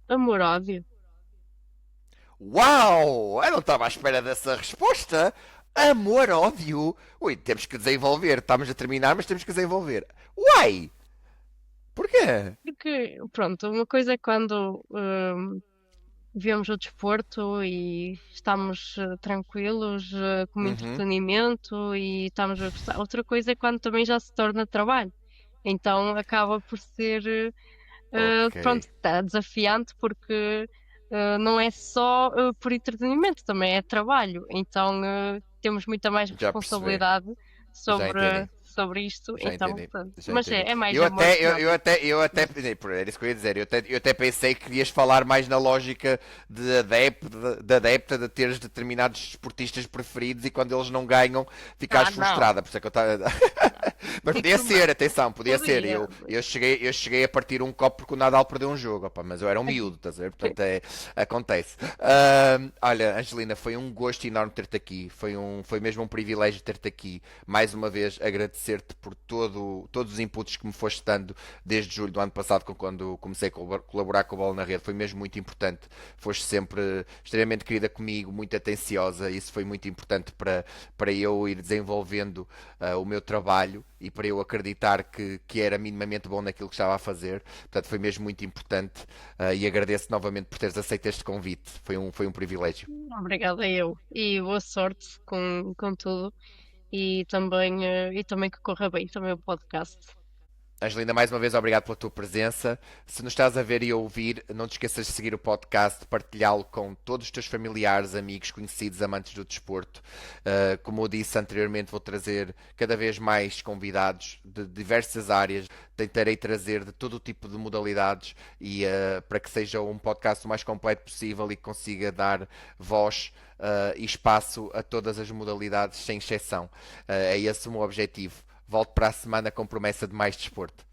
Speaker 2: amor, ódio.
Speaker 1: Uau! Eu não estava à espera dessa resposta. Amor, ódio. Ui, temos que desenvolver. Estamos a terminar, mas temos que desenvolver. Uai! Porquê?
Speaker 2: Porque, pronto, uma coisa é quando vemos o desporto e estamos tranquilos com
Speaker 1: Uhum.
Speaker 2: entretenimento e estamos a gostar. Outra coisa é quando também já se torna trabalho. Então acaba por ser,
Speaker 1: Ok.
Speaker 2: pronto, tá desafiante porque não é só por entretenimento, também é trabalho. Então temos muita mais
Speaker 1: Já percebi.
Speaker 2: responsabilidade
Speaker 1: Já entendi.
Speaker 2: sobre isto.
Speaker 1: Já
Speaker 2: Então,
Speaker 1: entendi,
Speaker 2: pronto.
Speaker 1: já
Speaker 2: Mas
Speaker 1: entendi.
Speaker 2: é mais amor que ódio.
Speaker 1: Era isso que eu ia dizer. Eu até pensei que ias falar mais na lógica de adepta, de teres determinados desportistas preferidos e quando eles não ganham ficares
Speaker 2: Ah, não.
Speaker 1: frustrada. Por isso é que eu estava.
Speaker 2: Não.
Speaker 1: Mas podia
Speaker 2: Fico
Speaker 1: ser,
Speaker 2: má.
Speaker 1: atenção, podia ser.
Speaker 2: Podia.
Speaker 1: Eu cheguei a partir um copo porque o Nadal perdeu um jogo, opa, mas eu era um miúdo, estás a ver? Portanto, acontece. Olha, Angelina, foi um gosto enorme ter-te aqui. Foi mesmo um privilégio ter-te aqui. Mais uma vez, agradecer-te por todos os inputs que me foste dando desde julho do ano passado, quando comecei a colaborar com a Bola na Rede. Foi mesmo muito importante. Foste sempre extremamente querida comigo, muito atenciosa. Isso foi muito importante para eu ir desenvolvendo o meu trabalho e para eu acreditar que era minimamente bom naquilo que estava a fazer. Portanto, foi mesmo muito importante e agradeço novamente por teres aceito este convite. Foi um privilégio.
Speaker 2: Obrigada eu. E boa sorte com tudo. E também que corra bem também o podcast.
Speaker 1: Angelina, mais uma vez obrigado pela tua presença. Se nos estás a ver e a ouvir, não te esqueças de seguir o podcast, de partilhá-lo com todos os teus familiares, amigos, conhecidos, amantes do desporto. Como eu disse anteriormente, vou trazer cada vez mais convidados de diversas áreas. Tentarei trazer de todo o tipo de modalidades e para que seja um podcast o mais completo possível e que consiga dar voz e espaço a todas as modalidades, sem exceção. É esse o meu objetivo. Volto para a semana com promessa de mais desporto.